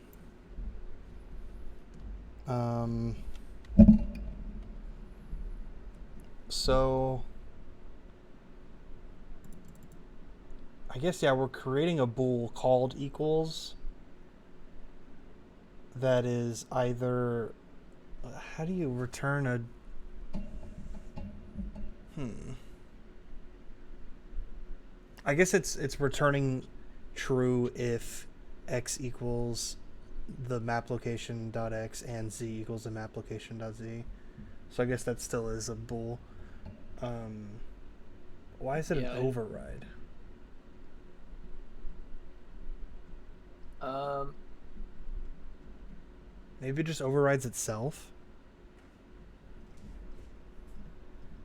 So I guess, yeah, we're creating a bool called equals that is either, how do you return a, I guess it's returning true if x equals the map location dot x and z equals the map location dot z. So I guess that still is a bool. Why is it an override? Maybe it just overrides itself.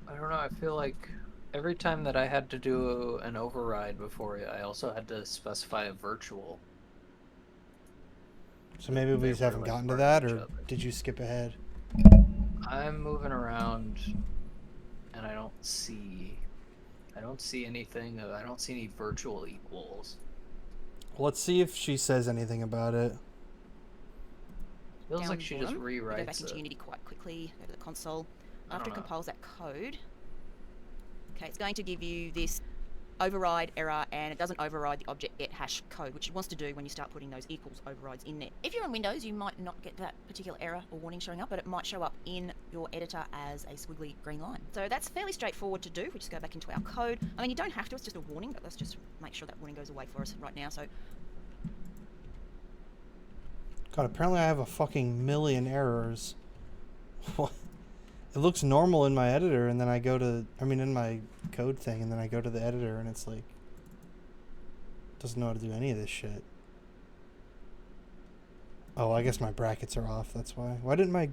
I don't know. I feel like every time that I had to do an override before, I also had to specify a virtual. So maybe we just haven't gotten to that, or did you skip ahead? I'm moving around, and I don't see anything. I don't see any virtual equals. Well, let's see if she says anything about it. Feels like she just rewrites it. Go back into Unity quite quickly. Go to the console. After it compiles that code, okay, it's going to give you this override error, and it doesn't override the object get hash code, which it wants to do when you start putting those equals overrides in there. If you're on Windows, you might not get that particular error or warning showing up, but it might show up in your editor as a squiggly green line. So that's fairly straightforward to do. We just go back into our code. I mean, you don't have to, it's just a warning, but let's just make sure that warning goes away for us right now. So God, apparently I have a fucking million errors. What? It looks normal in my editor, and then I go to, in my code thing, and then I go to the editor, and it's like, doesn't know how to do any of this shit. Oh, I guess my brackets are off, that's why. Why didn't my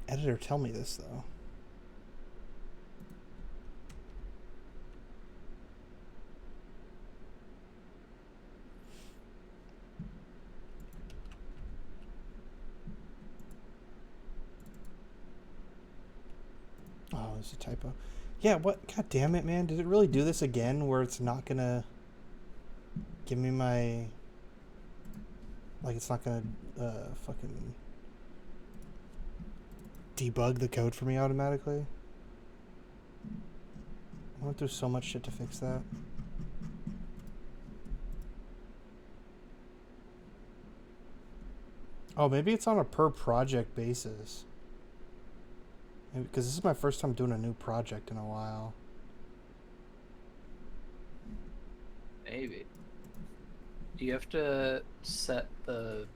editor tell me this, though? Oh, there's a typo. Yeah, what? God damn it, man. Did it really do this again where it's not gonna give me my... Like, it's not gonna fucking debug the code for me automatically? I went through so much shit to fix that. Oh, maybe it's on a per project basis. Because this is my first time doing a new project in a while. Maybe. Do you have to set the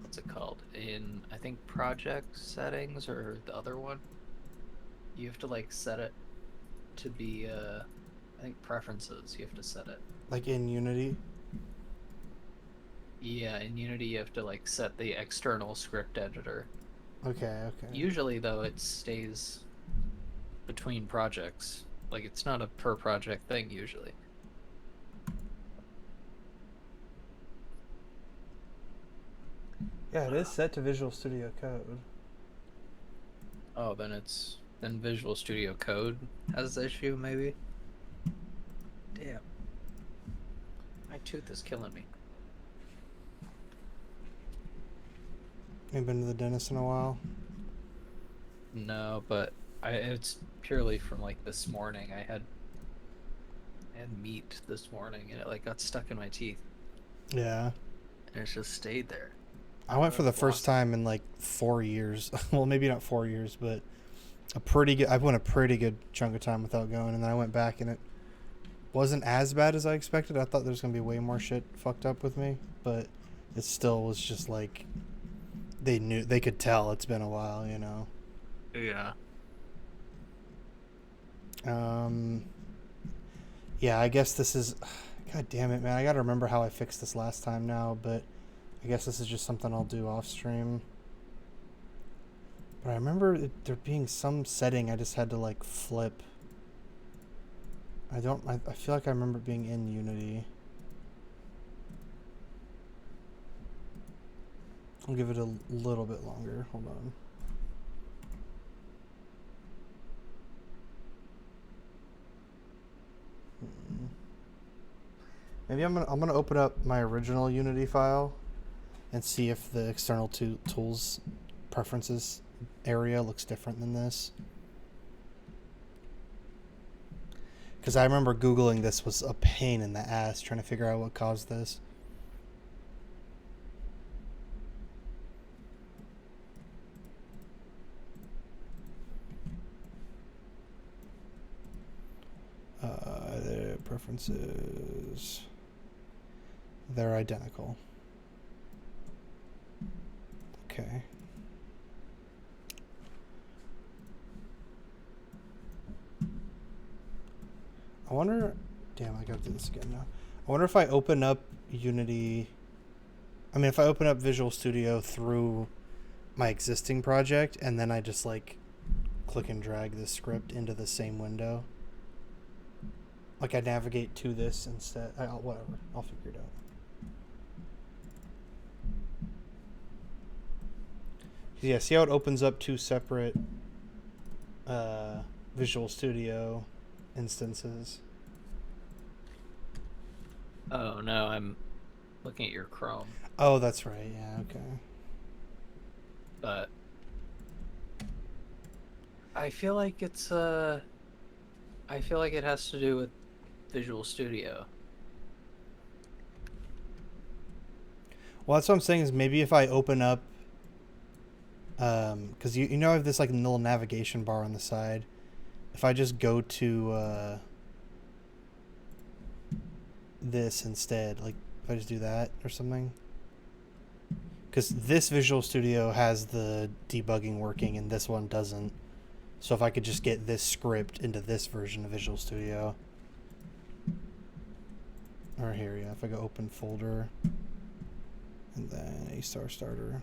what's it called? In I think project settings or the other one? You have to like set it to be I think preferences, you have to set it. Like in Unity? Yeah, in Unity you have to like set the external script editor. Okay. Usually though it stays between projects. Like it's not a per project thing usually. Yeah, it is set to Visual Studio Code. Oh, then Visual Studio Code has the issue, maybe. Damn. My tooth is killing me. You been to the dentist in a while? No, but it's purely from like this morning. I had meat this morning and it like got stuck in my teeth Yeah. and it's just stayed there. I went for the first time in like 4 years. Well, maybe not 4 years, but I went a pretty good chunk of time without going, and then I went back and it wasn't as bad as I expected. I thought there was gonna be way more shit fucked up with me, but it still was just like they could tell it's been a while, you know. Yeah. Yeah, I guess this is. God damn it, man! I gotta remember how I fixed this last time now, but I guess this is just something I'll do off stream. But I remember there being some setting I just had to like flip. I feel like I remember it being in Unity. I'll give it a little bit longer. Hold on. Maybe I'm gonna open up my original Unity file and see if the external tools preferences area looks different than this. Because I remember Googling this was a pain in the ass trying to figure out what caused this. The preferences, they're identical. Okay. I wonder, damn, I gotta do this again now. I wonder if I open up Unity, if I open up Visual Studio through my existing project and then I just like click and drag this script into the same window. Like I navigate to this instead. Whatever. I'll figure it out. Yeah, see how it opens up two separate Visual Studio instances? Oh no, I'm looking at your Chrome. Oh, that's right. Yeah, okay. But I feel like it has to do with Visual Studio. Well, that's what I'm saying is maybe if I open up, because you know I have this like little navigation bar on the side. If I just go to this instead, like if I just do that or something, because this Visual Studio has the debugging working and this one doesn't. So if I could just get this script into this version of Visual Studio. Or here, yeah, if I go open folder, and then A star starter,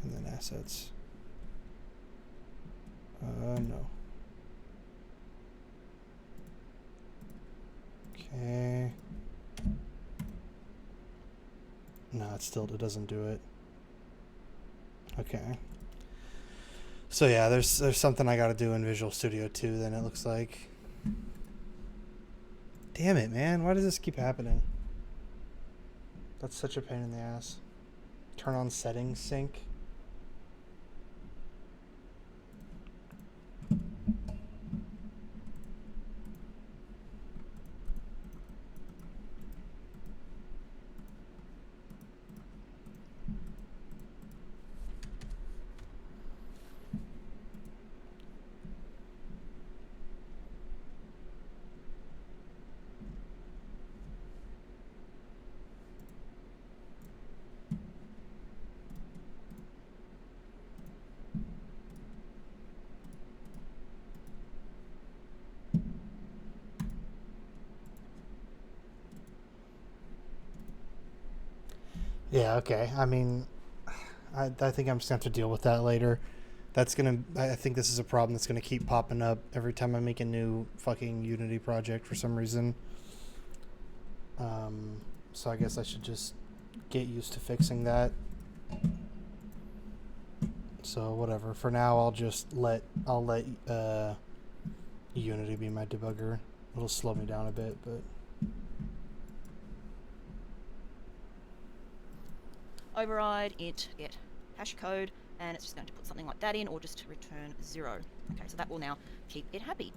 and then assets. No. Okay. No, it doesn't do it. Okay. So yeah, there's something I gotta do in Visual Studio 2 then it looks like. Damn it, man. Why does this keep happening? That's such a pain in the ass. Turn on settings sync. Yeah, okay. I think I'm just gonna have to deal with that later. I think this is a problem that's gonna keep popping up every time I make a new fucking Unity project for some reason. So I guess I should just get used to fixing that. So whatever. For now, I'll let Unity be my debugger. It'll slow me down a bit, but Override int get hash code, and it's just going to put something like that in, or just return 0. Okay, so that will now keep it happy.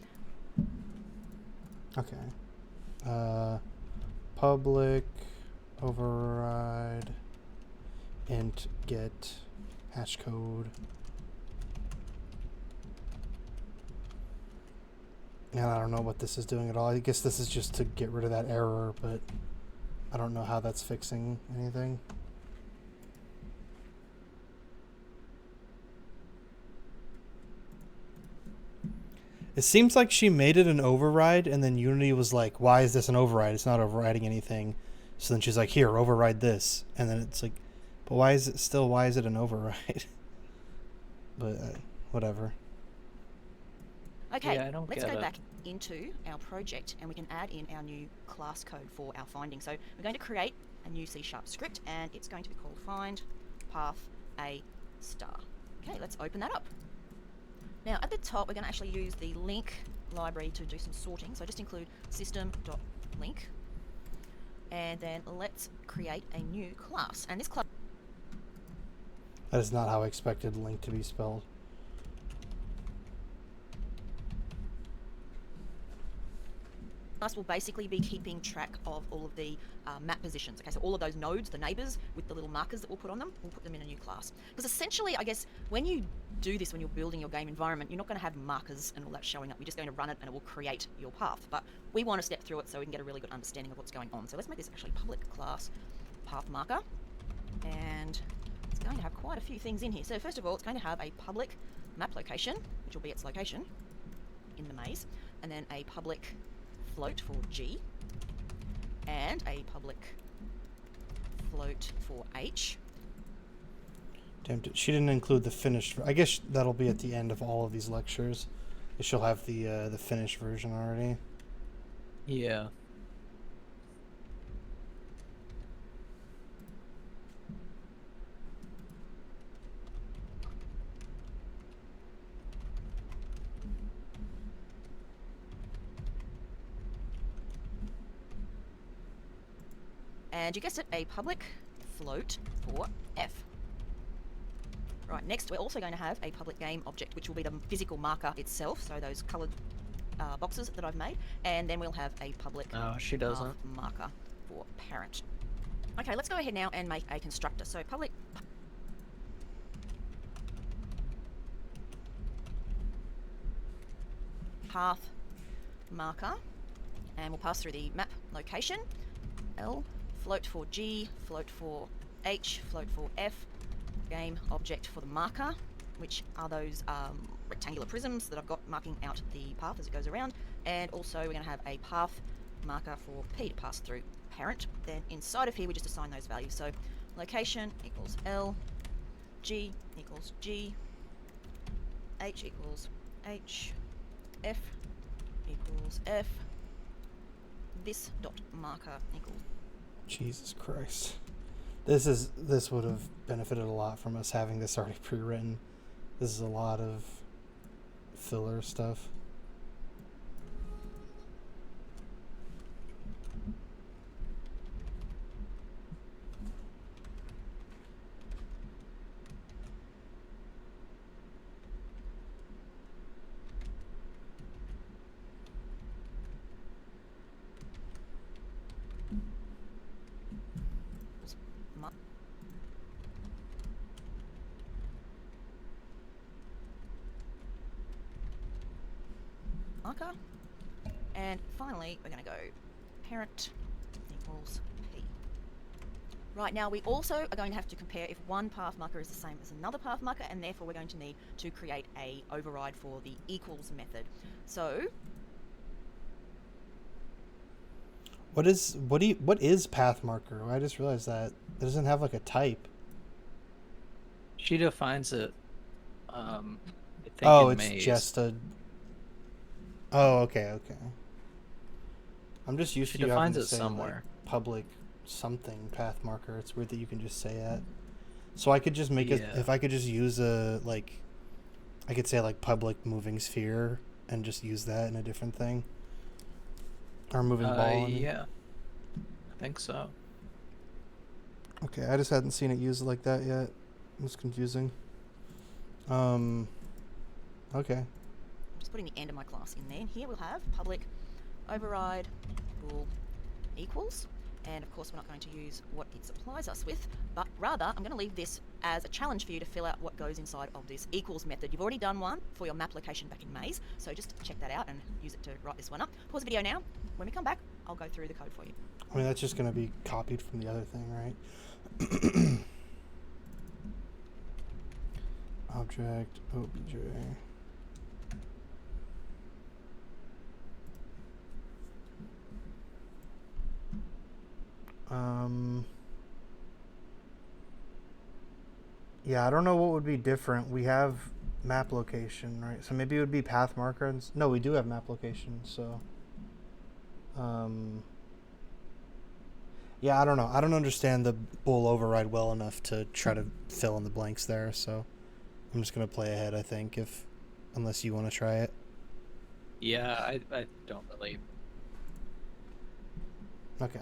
okay. Public override int get hash code. And I don't know what this is doing at all. I guess this is just to get rid of that error, but I don't know how that's fixing anything. It seems like she made it an override, and then Unity was like, why is this an override? It's not overriding anything. So then she's like, here, override this. And then it's like, but why is it an override? But whatever. Okay, Yeah, I don't let's get go it. back into our project, and we can add in our new class code for our finding. So we're going to create a new C# script, and it's going to be called find path a star. Okay, let's open that up. Now at the top, we're going to actually use the link library to do some sorting. So just include system.link, and then let's create a new class. And this class That is not how I expected link to be spelled. will basically be keeping track of all of the map positions. Okay, so all of those nodes, the neighbors with the little markers that we'll put on them, we'll put them in a new class. Because essentially, I guess, when you do this, when you're building your game environment, you're not going to have markers and all that showing up. You're just going to run it and it will create your path. But we want to step through it so we can get a really good understanding of what's going on. So let's make this actually public class path marker. And it's going to have quite a few things in here. So first of all, it's going to have a public map location, which will be its location in the maze, and then a public float for G, and a public float for H. Damn, she didn't include the finished. I guess that'll be at the end of all of these lectures. She'll have the finished version already. Yeah. And you guessed it, a public float for F. Right, next we're also going to have a public game object, which will be the physical marker itself, so those coloured boxes that I've made, and then we'll have a public No, she doesn't. marker for parent. Okay, let's go ahead now and make a constructor. So public path marker, and we'll pass through the map location, L, float for G, float for H, float for F, game object for the marker, which are those rectangular prisms that I've got marking out the path as it goes around, and also we're going to have a path marker for P to pass through parent. Then inside of here we just assign those values. So location equals L, G equals G, H equals H, F equals F, this dot marker equals. Jesus Christ. This would have benefited a lot from us having this already pre-written. This is a lot of filler stuff. Marker, and finally we're going to go parent equals P. Right, now we also are going to have to compare if one path marker is the same as another path marker, and therefore we're going to need to create a override for the equals method. So What is path marker? I just realized that it doesn't have like a type. She defines it. I think Oh, in it's maze. just a. Oh, okay. I'm just used She to you having defines to it say somewhere. like public something path marker. It's weird that you can just say that. So I could just make it, Yeah. if I could just use a, like, I could say like public moving sphere and just use that in a different thing. Or moving ball. I mean. Yeah. I think so. Okay, I just hadn't seen it used like that yet. It was confusing. Okay. Just putting the end of my class in there. And here we'll have public override bool equals. And of course, we're not going to use what it supplies us with, but rather I'm going to leave this as a challenge for you to fill out what goes inside of this equals method. You've already done one for your map location back in Maze, so just check that out and use it to write this one up. Pause the video now. When we come back, I'll go through the code for you. I mean, that's just going to be copied from the other thing, right? Object, obj. Yeah, I don't know what would be different. We have map location, right? So maybe it would be path marker. No, we do have map location, so. Yeah, I don't know. I don't understand the bool override well enough to try to fill in the blanks there, so I'm just gonna play ahead, I think, unless you want to try it. Yeah, I don't really. Okay.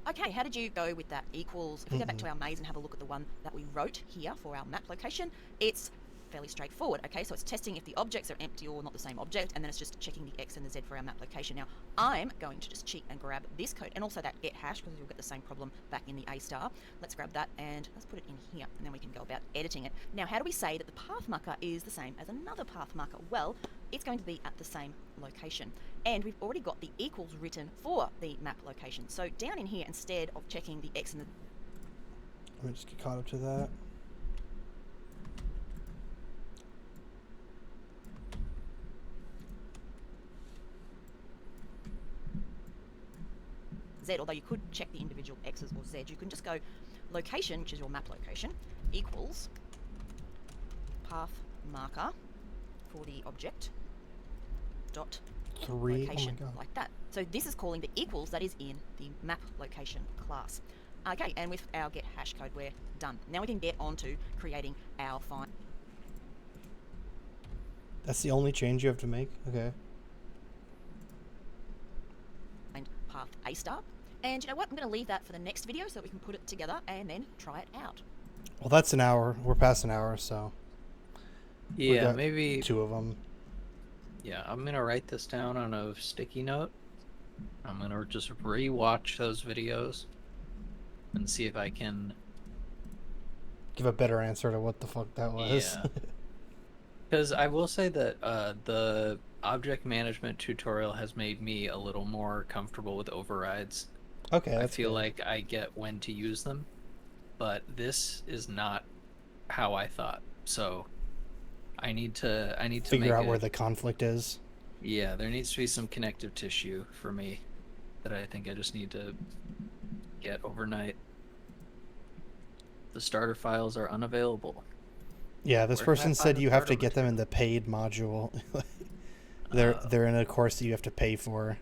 Okay, how did you go with that equals? If we go back to our maze and have a look at the one that we wrote here for our map location, it's fairly straightforward. Okay, so it's testing if the objects are empty or not the same object, and then it's just checking the X and the Z for our map location. Now, I'm going to just cheat and grab this code, and also that get hash, because you'll get the same problem back in the A star. Let's grab that, and let's put it in here, and then we can go about editing it. Now, how do we say that the path marker is the same as another path marker? Well, it's going to be at the same location. And we've already got the equals written for the map location. So down in here, instead of checking the X and the... Let me just get caught up to that. Z, although you could check the individual X's or Z, you can just go location, which is your map location, equals path marker for the object dot 3. location, Oh my God. like that. So this is calling the equals that is in the map location class. Okay, and with our get hash code, we're done. Now we can get on to creating our find. That's the only change you have to make? Okay. Path A star. And you know what? I'm going to leave that for the next video so that we can put it together and then try it out. Well, that's an hour. We're past an hour, so. We Yeah, got maybe. 2 of them. Yeah, I'm gonna write this down on a sticky note. I'm gonna just re-watch those videos and see if I can. Give a better answer to what the fuck that was. Yeah. Because I will say that the object management tutorial has made me a little more comfortable with overrides. Okay, I that's feel good. like I get when to use them, but this is not how I thought. So I need to Figure make out where the conflict is. Yeah, there needs to be some connective tissue for me that I think I just need to get overnight. The starter files are unavailable. Yeah, this Where can I person find said the you have to starter get them in the paid module. They're in a course that you have to pay for.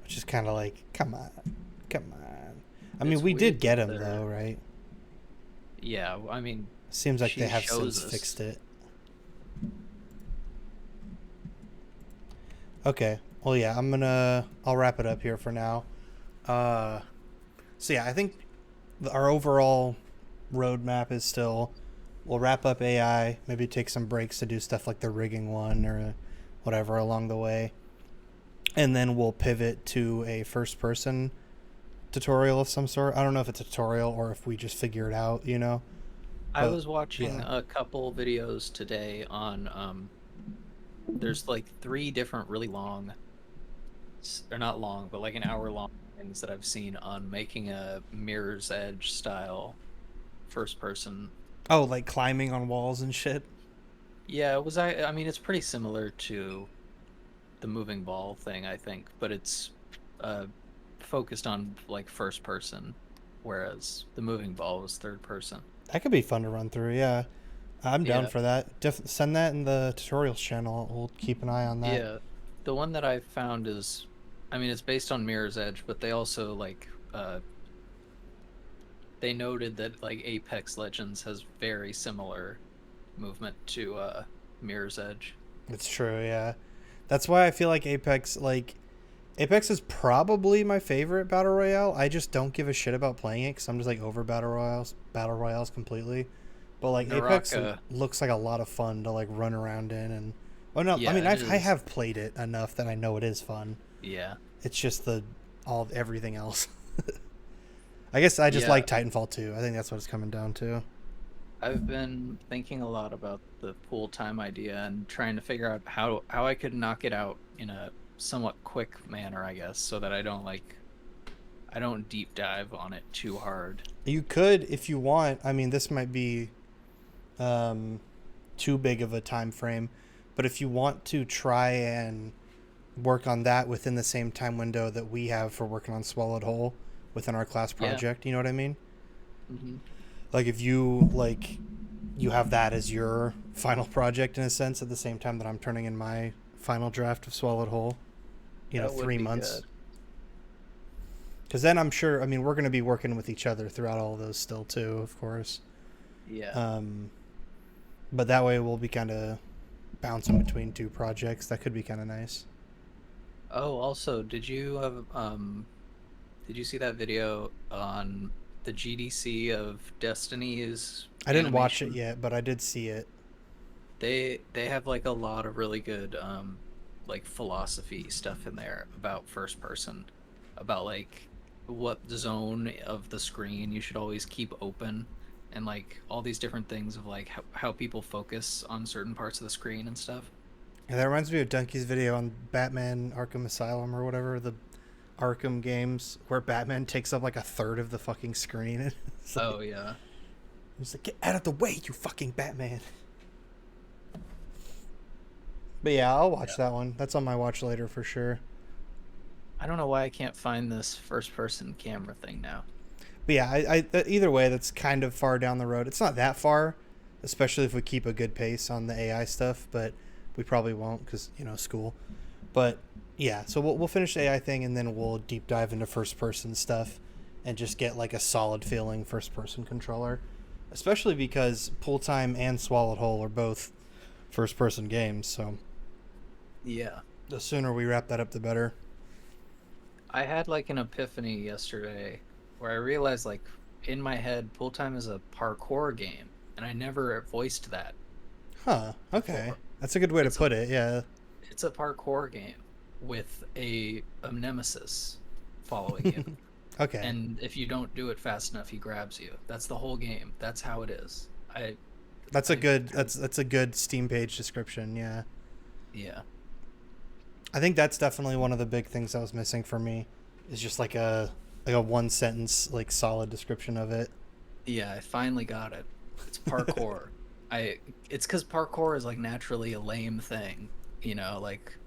Which is kind of like, come on. I mean, It's we did weird get that them they're- though, right? Yeah, I mean, Seems like she they have shows since us. fixed it. Okay. Well, yeah, I'll wrap it up here for now. So yeah, I think our overall roadmap is still, we'll wrap up AI, maybe take some breaks to do stuff like the rigging one or whatever along the way. And then we'll pivot to a first person tutorial of some sort. I don't know if it's a tutorial or if we just figure it out, you know? I But, was watching yeah. a couple videos today on there's like 3 different really long, they're not long, but like an hour long things that I've seen on making a Mirror's Edge style first person. Oh, like climbing on walls and shit? Yeah, it was I mean it's pretty similar to the moving ball thing, I think, but it's focused on like first person, whereas the moving ball was third person. That could be fun to run through, yeah. I'm down Yeah. for that. Send that in the tutorials channel. We'll keep an eye on that. Yeah, the one that I found is, I mean, it's based on Mirror's Edge, but they also like they noted that like Apex Legends has very similar movement to Mirror's Edge. It's true, yeah. That's why I feel like Apex is probably my favorite battle royale. I just don't give a shit about playing it because I'm just like over battle royales completely. But like Apex Naraka, looks like a lot of fun to like run around in, and well, no, I yeah, mean it I is. have played it enough that I know it is fun. Yeah, It's just everything else. I guess I just yeah. like Titanfall 2. I think that's what it's coming down to. I've been thinking a lot about the pool time idea and trying to figure out how I could knock it out in a somewhat quick manner, I guess, so that I don't deep dive on it too hard. You could, if you want. I mean, this might be um, too big of a time frame, but if you want to try and work on that within the same time window that we have for working on Swallowed Whole within our class Yeah. project, you know what I mean? Hmm. Like if you have that as your final project in a sense at the same time that I'm turning in my final draft of Swallowed Whole, That would 3 be months. good. Because then I'm sure, I mean, we're going to be working with each other throughout all of those still too, of course. Yeah. Um, but that way we'll be kind of bouncing between 2 projects. That could be kind of nice. Oh, also, did you see that video on the GDC of Destiny's I didn't watch it animation? yet, but I did see it. They have like a lot of really good like philosophy stuff in there about first person, about like what zone of the screen you should always keep open, and like all these different things of like how people focus on certain parts of the screen and stuff. And that reminds me of Donkey's video on Batman Arkham Asylum or whatever, the Arkham games, where Batman takes up like a third of the fucking screen. It's like, Oh yeah. he's like, get out of the way, you fucking Batman. But yeah, I'll watch Yeah. that one. That's on my watch later for sure. I don't know why I can't find this first person camera thing now. But yeah, either way, that's kind of far down the road. It's not that far, especially if we keep a good pace on the AI stuff, but we probably won't because, school. But yeah, so we'll finish the AI thing and then we'll deep dive into first person stuff and just get like a solid feeling first person controller. Especially because Pool Time and Swallowed Whole are both first person games, so Yeah. the sooner we wrap that up, the better. I had like an epiphany yesterday where I realized like in my head Pool Time is a parkour game and I never voiced that Huh, okay. before. That's a good way to It's a put it, yeah. it's a parkour game with a nemesis following you. Okay. And if you don't do it fast enough, he grabs you. That's the whole game. That's how it is. I That's a I good that's a good Steam page description, yeah. yeah. I think that's definitely one of the big things that was missing for me is just like a one sentence like solid description of it. Yeah, I finally got it. It's parkour. It's cuz parkour is like naturally a lame thing, like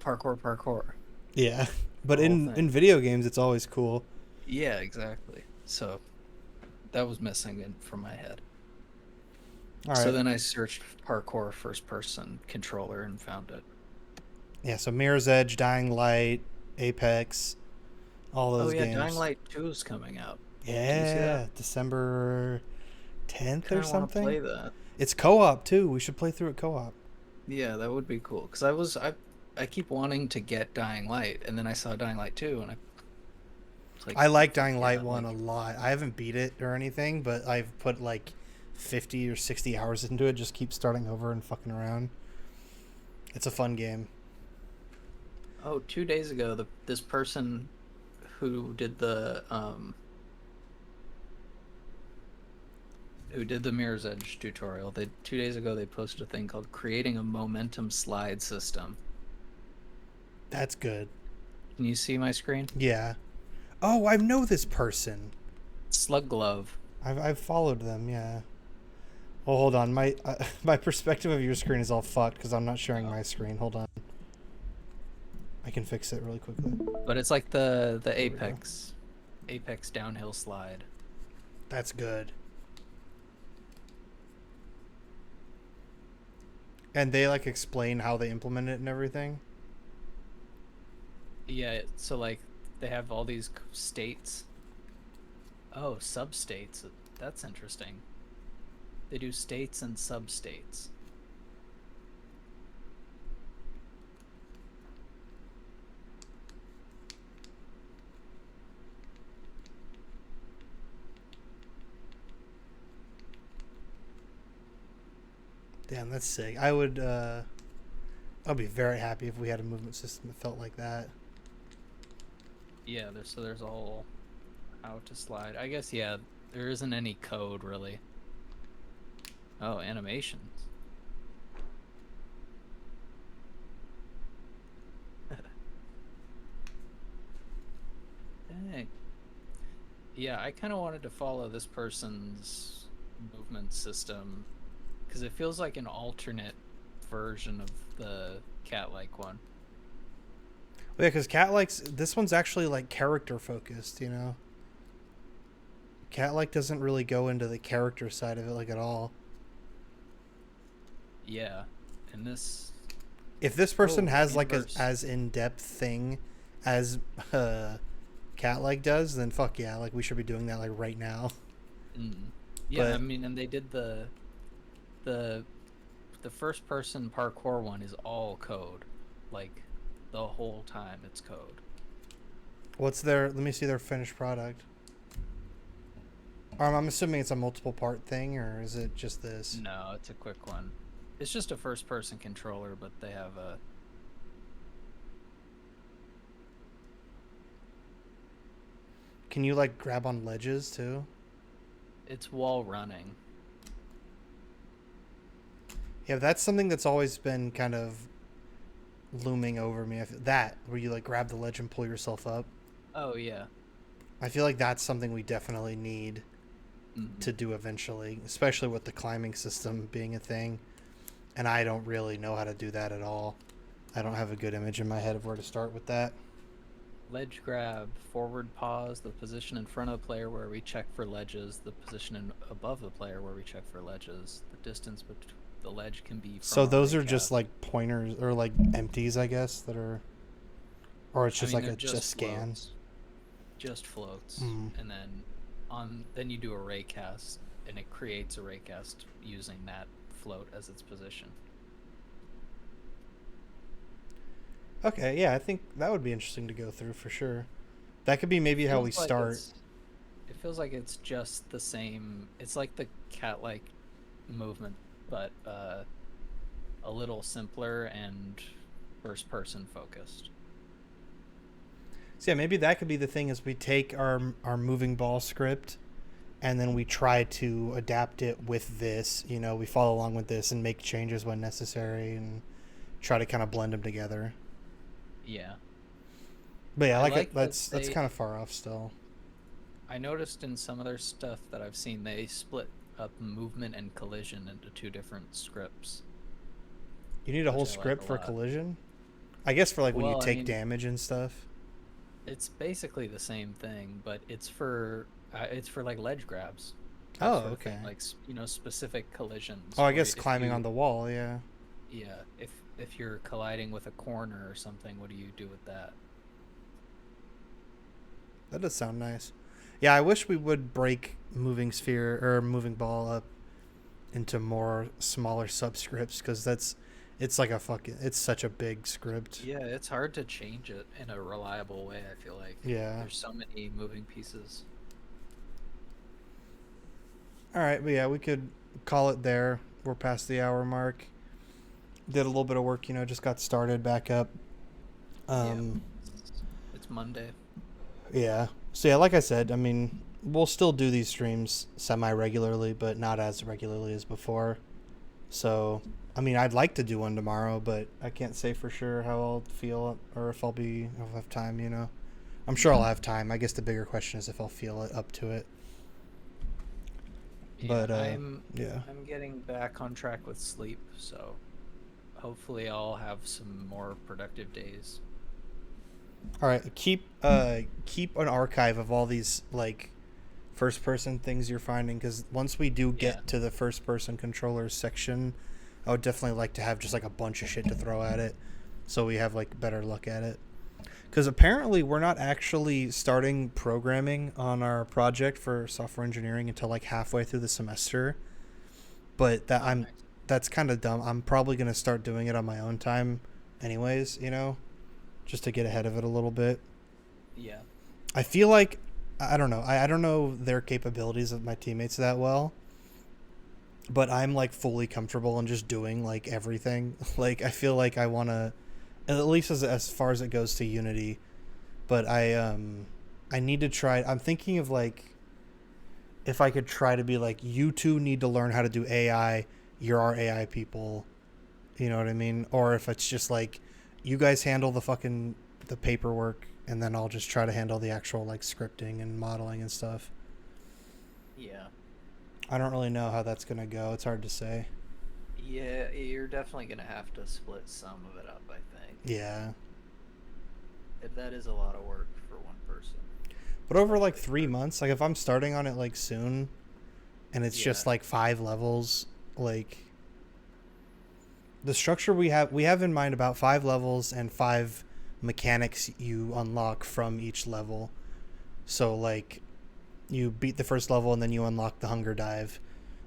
parkour. Yeah. But The whole in thing. video games it's always cool. Yeah, exactly. So that was missing from my head. All So right. then I searched parkour first person controller and found it. Yeah, so Mirror's Edge, Dying Light, Apex, all Oh those yeah, Dying games. Light 2 is coming out. Did you see that? Yeah, December 10th or Kind of want to something. play that. It's co-op too. We should play through it co-op. Yeah, that would be cool. Cause I keep wanting to get Dying Light, and then I saw Dying Light 2, and I was like, I like fuck Dying yeah, Light 1 a lot. I haven't beat it or anything, but I've put like 50 or 60 hours into it. Just keep starting over and fucking around. It's a fun game. oh, 2 days ago, this person who did the Mirror's Edge tutorial, 2 days ago they posted a thing called creating a momentum slide system. That's good. Can you see my screen? Yeah. Oh, I know this person. Slug Glove. I've followed them. Yeah. Well, hold on. My my perspective of your screen is all fucked because I'm not sharing my screen. Hold on. I can fix it really quickly. But it's like the we go. Apex downhill slide. That's good. And they like explain how they implement it and everything. Yeah, so like they have all these states Oh, substates. That's interesting. They do states and substates. Damn, that's sick. I'd be very happy if we had a movement system that felt like that. Yeah, there's all how to slide. I guess, yeah, there isn't any code really. Oh, animations. Dang. Yeah, I kind of wanted to follow this person's movement system because it feels like an alternate version of the cat-like one. Well, yeah, because Cat likes this one's actually like character focused. You know, Cat like doesn't really go into the character side of it like at all. Yeah, and this. If this person Oh, has like a inverse. as in depth thing as Cat like does, then fuck yeah, like we should be doing that like right now. Mm. Yeah, But- I mean, and they did the first person parkour one is all code, like the whole time it's code. What's their? Let me see their finished product. I'm assuming it's a multiple part thing, or is it just this? No, it's a quick one. It's just a first person controller, but they have a. Can you like grab on ledges too? It's wall running. Yeah, that's something that's always been kind of looming over me. That where you like grab the ledge and pull yourself up. Oh yeah. I feel like that's something we definitely need Mhm. to do eventually, especially with the climbing system being a thing. And I don't really know how to do that at all. I don't have a good image in my head of where to start with that. Ledge grab, forward pause, the position in front of the player where we check for ledges, the position above the player where we check for ledges. The distance between the ledge can be. So from those a are just recap. like pointers or like empties, I guess, that are, or it's just I mean, like they're a scan. floats. Just floats, Mm. and then you do a raycast, and it creates a raycast using that float as its position. Okay, yeah, I think that would be interesting to go through for sure. That could be maybe how we Feels like start. It feels like it's just the same. It's like the cat-like movement, but a little simpler and first-person focused. So yeah, maybe that could be the thing is we take our moving ball script and then we try to adapt it with this, you know, we follow along with this and make changes when necessary and try to kind of blend them together. Yeah. But yeah, I like like it, that that's they- kind of far off still. I noticed in some of their stuff that I've seen, they split up movement and collision into two different scripts. You need a whole which I like script a for lot. collision? I guess for like when you Well, I take mean- damage and stuff. It's basically the same thing, but it's for like ledge grabs. that Oh, sort of thing, okay. like specific collisions. Oh, I where guess if climbing you- on the wall, yeah. Yeah, if you're colliding with a corner or something, what do you do with that? That does sound nice. Yeah, I wish we would break moving sphere or moving ball up into more smaller subscripts because it's like it's such a big script. Yeah, it's hard to change it in a reliable way, I feel like. Yeah. There's so many moving pieces. All right, but yeah, we could call it there. We're past the hour mark. Did a little bit of work, you know, just got started back up. It's Monday. Yeah. So yeah, like I said, I mean, we'll still do these streams semi-regularly, but not as regularly as before. So, I mean, I'd like to do one tomorrow, but I can't say for sure how I'll feel or if I'll have time, you know. I'm sure I'll have time. I guess the bigger question is if I'll feel it up to it. Yeah, But, I'm yeah. getting back on track with sleep, so hopefully I'll have some more productive days. All right, keep an archive of all these like first person things you're finding because once we do get Yeah. to the first person controllers section, I would definitely like to have just like a bunch of shit to throw at it, so we have like better look at it. Because apparently we're not actually starting programming on our project for software engineering until like halfway through the semester. But Nice. that's kind of dumb. I'm probably gonna start doing it on my own time, anyways. Just to get ahead of it a little bit. Yeah. I feel like I don't know. I don't know their capabilities of my teammates that well. But I'm like fully comfortable in just doing like everything. Like I feel like I want to, at least as far as it goes to Unity. But I need to try. I'm thinking of like if I could try to be like, you two need to learn how to do AI. You're our AI people. You know what I mean? Or if it's just like, you guys handle the paperwork, and then I'll just try to handle the actual like scripting and modeling and stuff. Yeah. I don't really know how that's gonna go. It's hard to say. Yeah, you're definitely gonna have to split some of it up, I think. Yeah. That is a lot of work for one person. But over like 3 months, like if I'm starting on it like soon, and it's just Yeah. like 5 levels, like the structure we have in mind about 5 levels and 5 mechanics you unlock from each level. So like you beat the first level and then you unlock the hunger dive,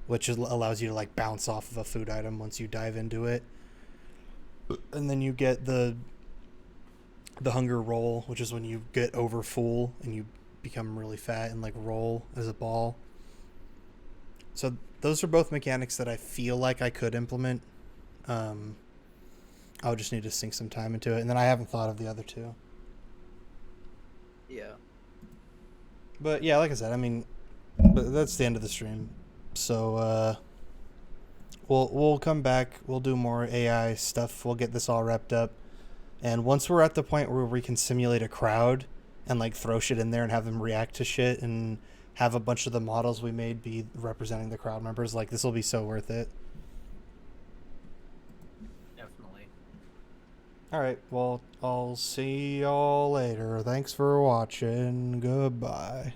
which allows you to like bounce off of a food item once you dive into it. And then you get the hunger roll, which is when you get over full and you become really fat and like roll as a ball. So those are both mechanics that I feel like I could implement. I would just need to sink some time into it, and then I haven't thought of the other two. Yeah. But yeah, like I said, I mean, but that's the end of the stream. So we'll come back. We'll do more AI stuff. We'll get this all wrapped up, and once we're at the point where we can simulate a crowd and like throw shit in there and have them react to shit and have a bunch of the models we made be representing the crowd members, like this will be so worth it. Definitely. All right. Well, I'll see y'all later. Thanks for watching. Goodbye.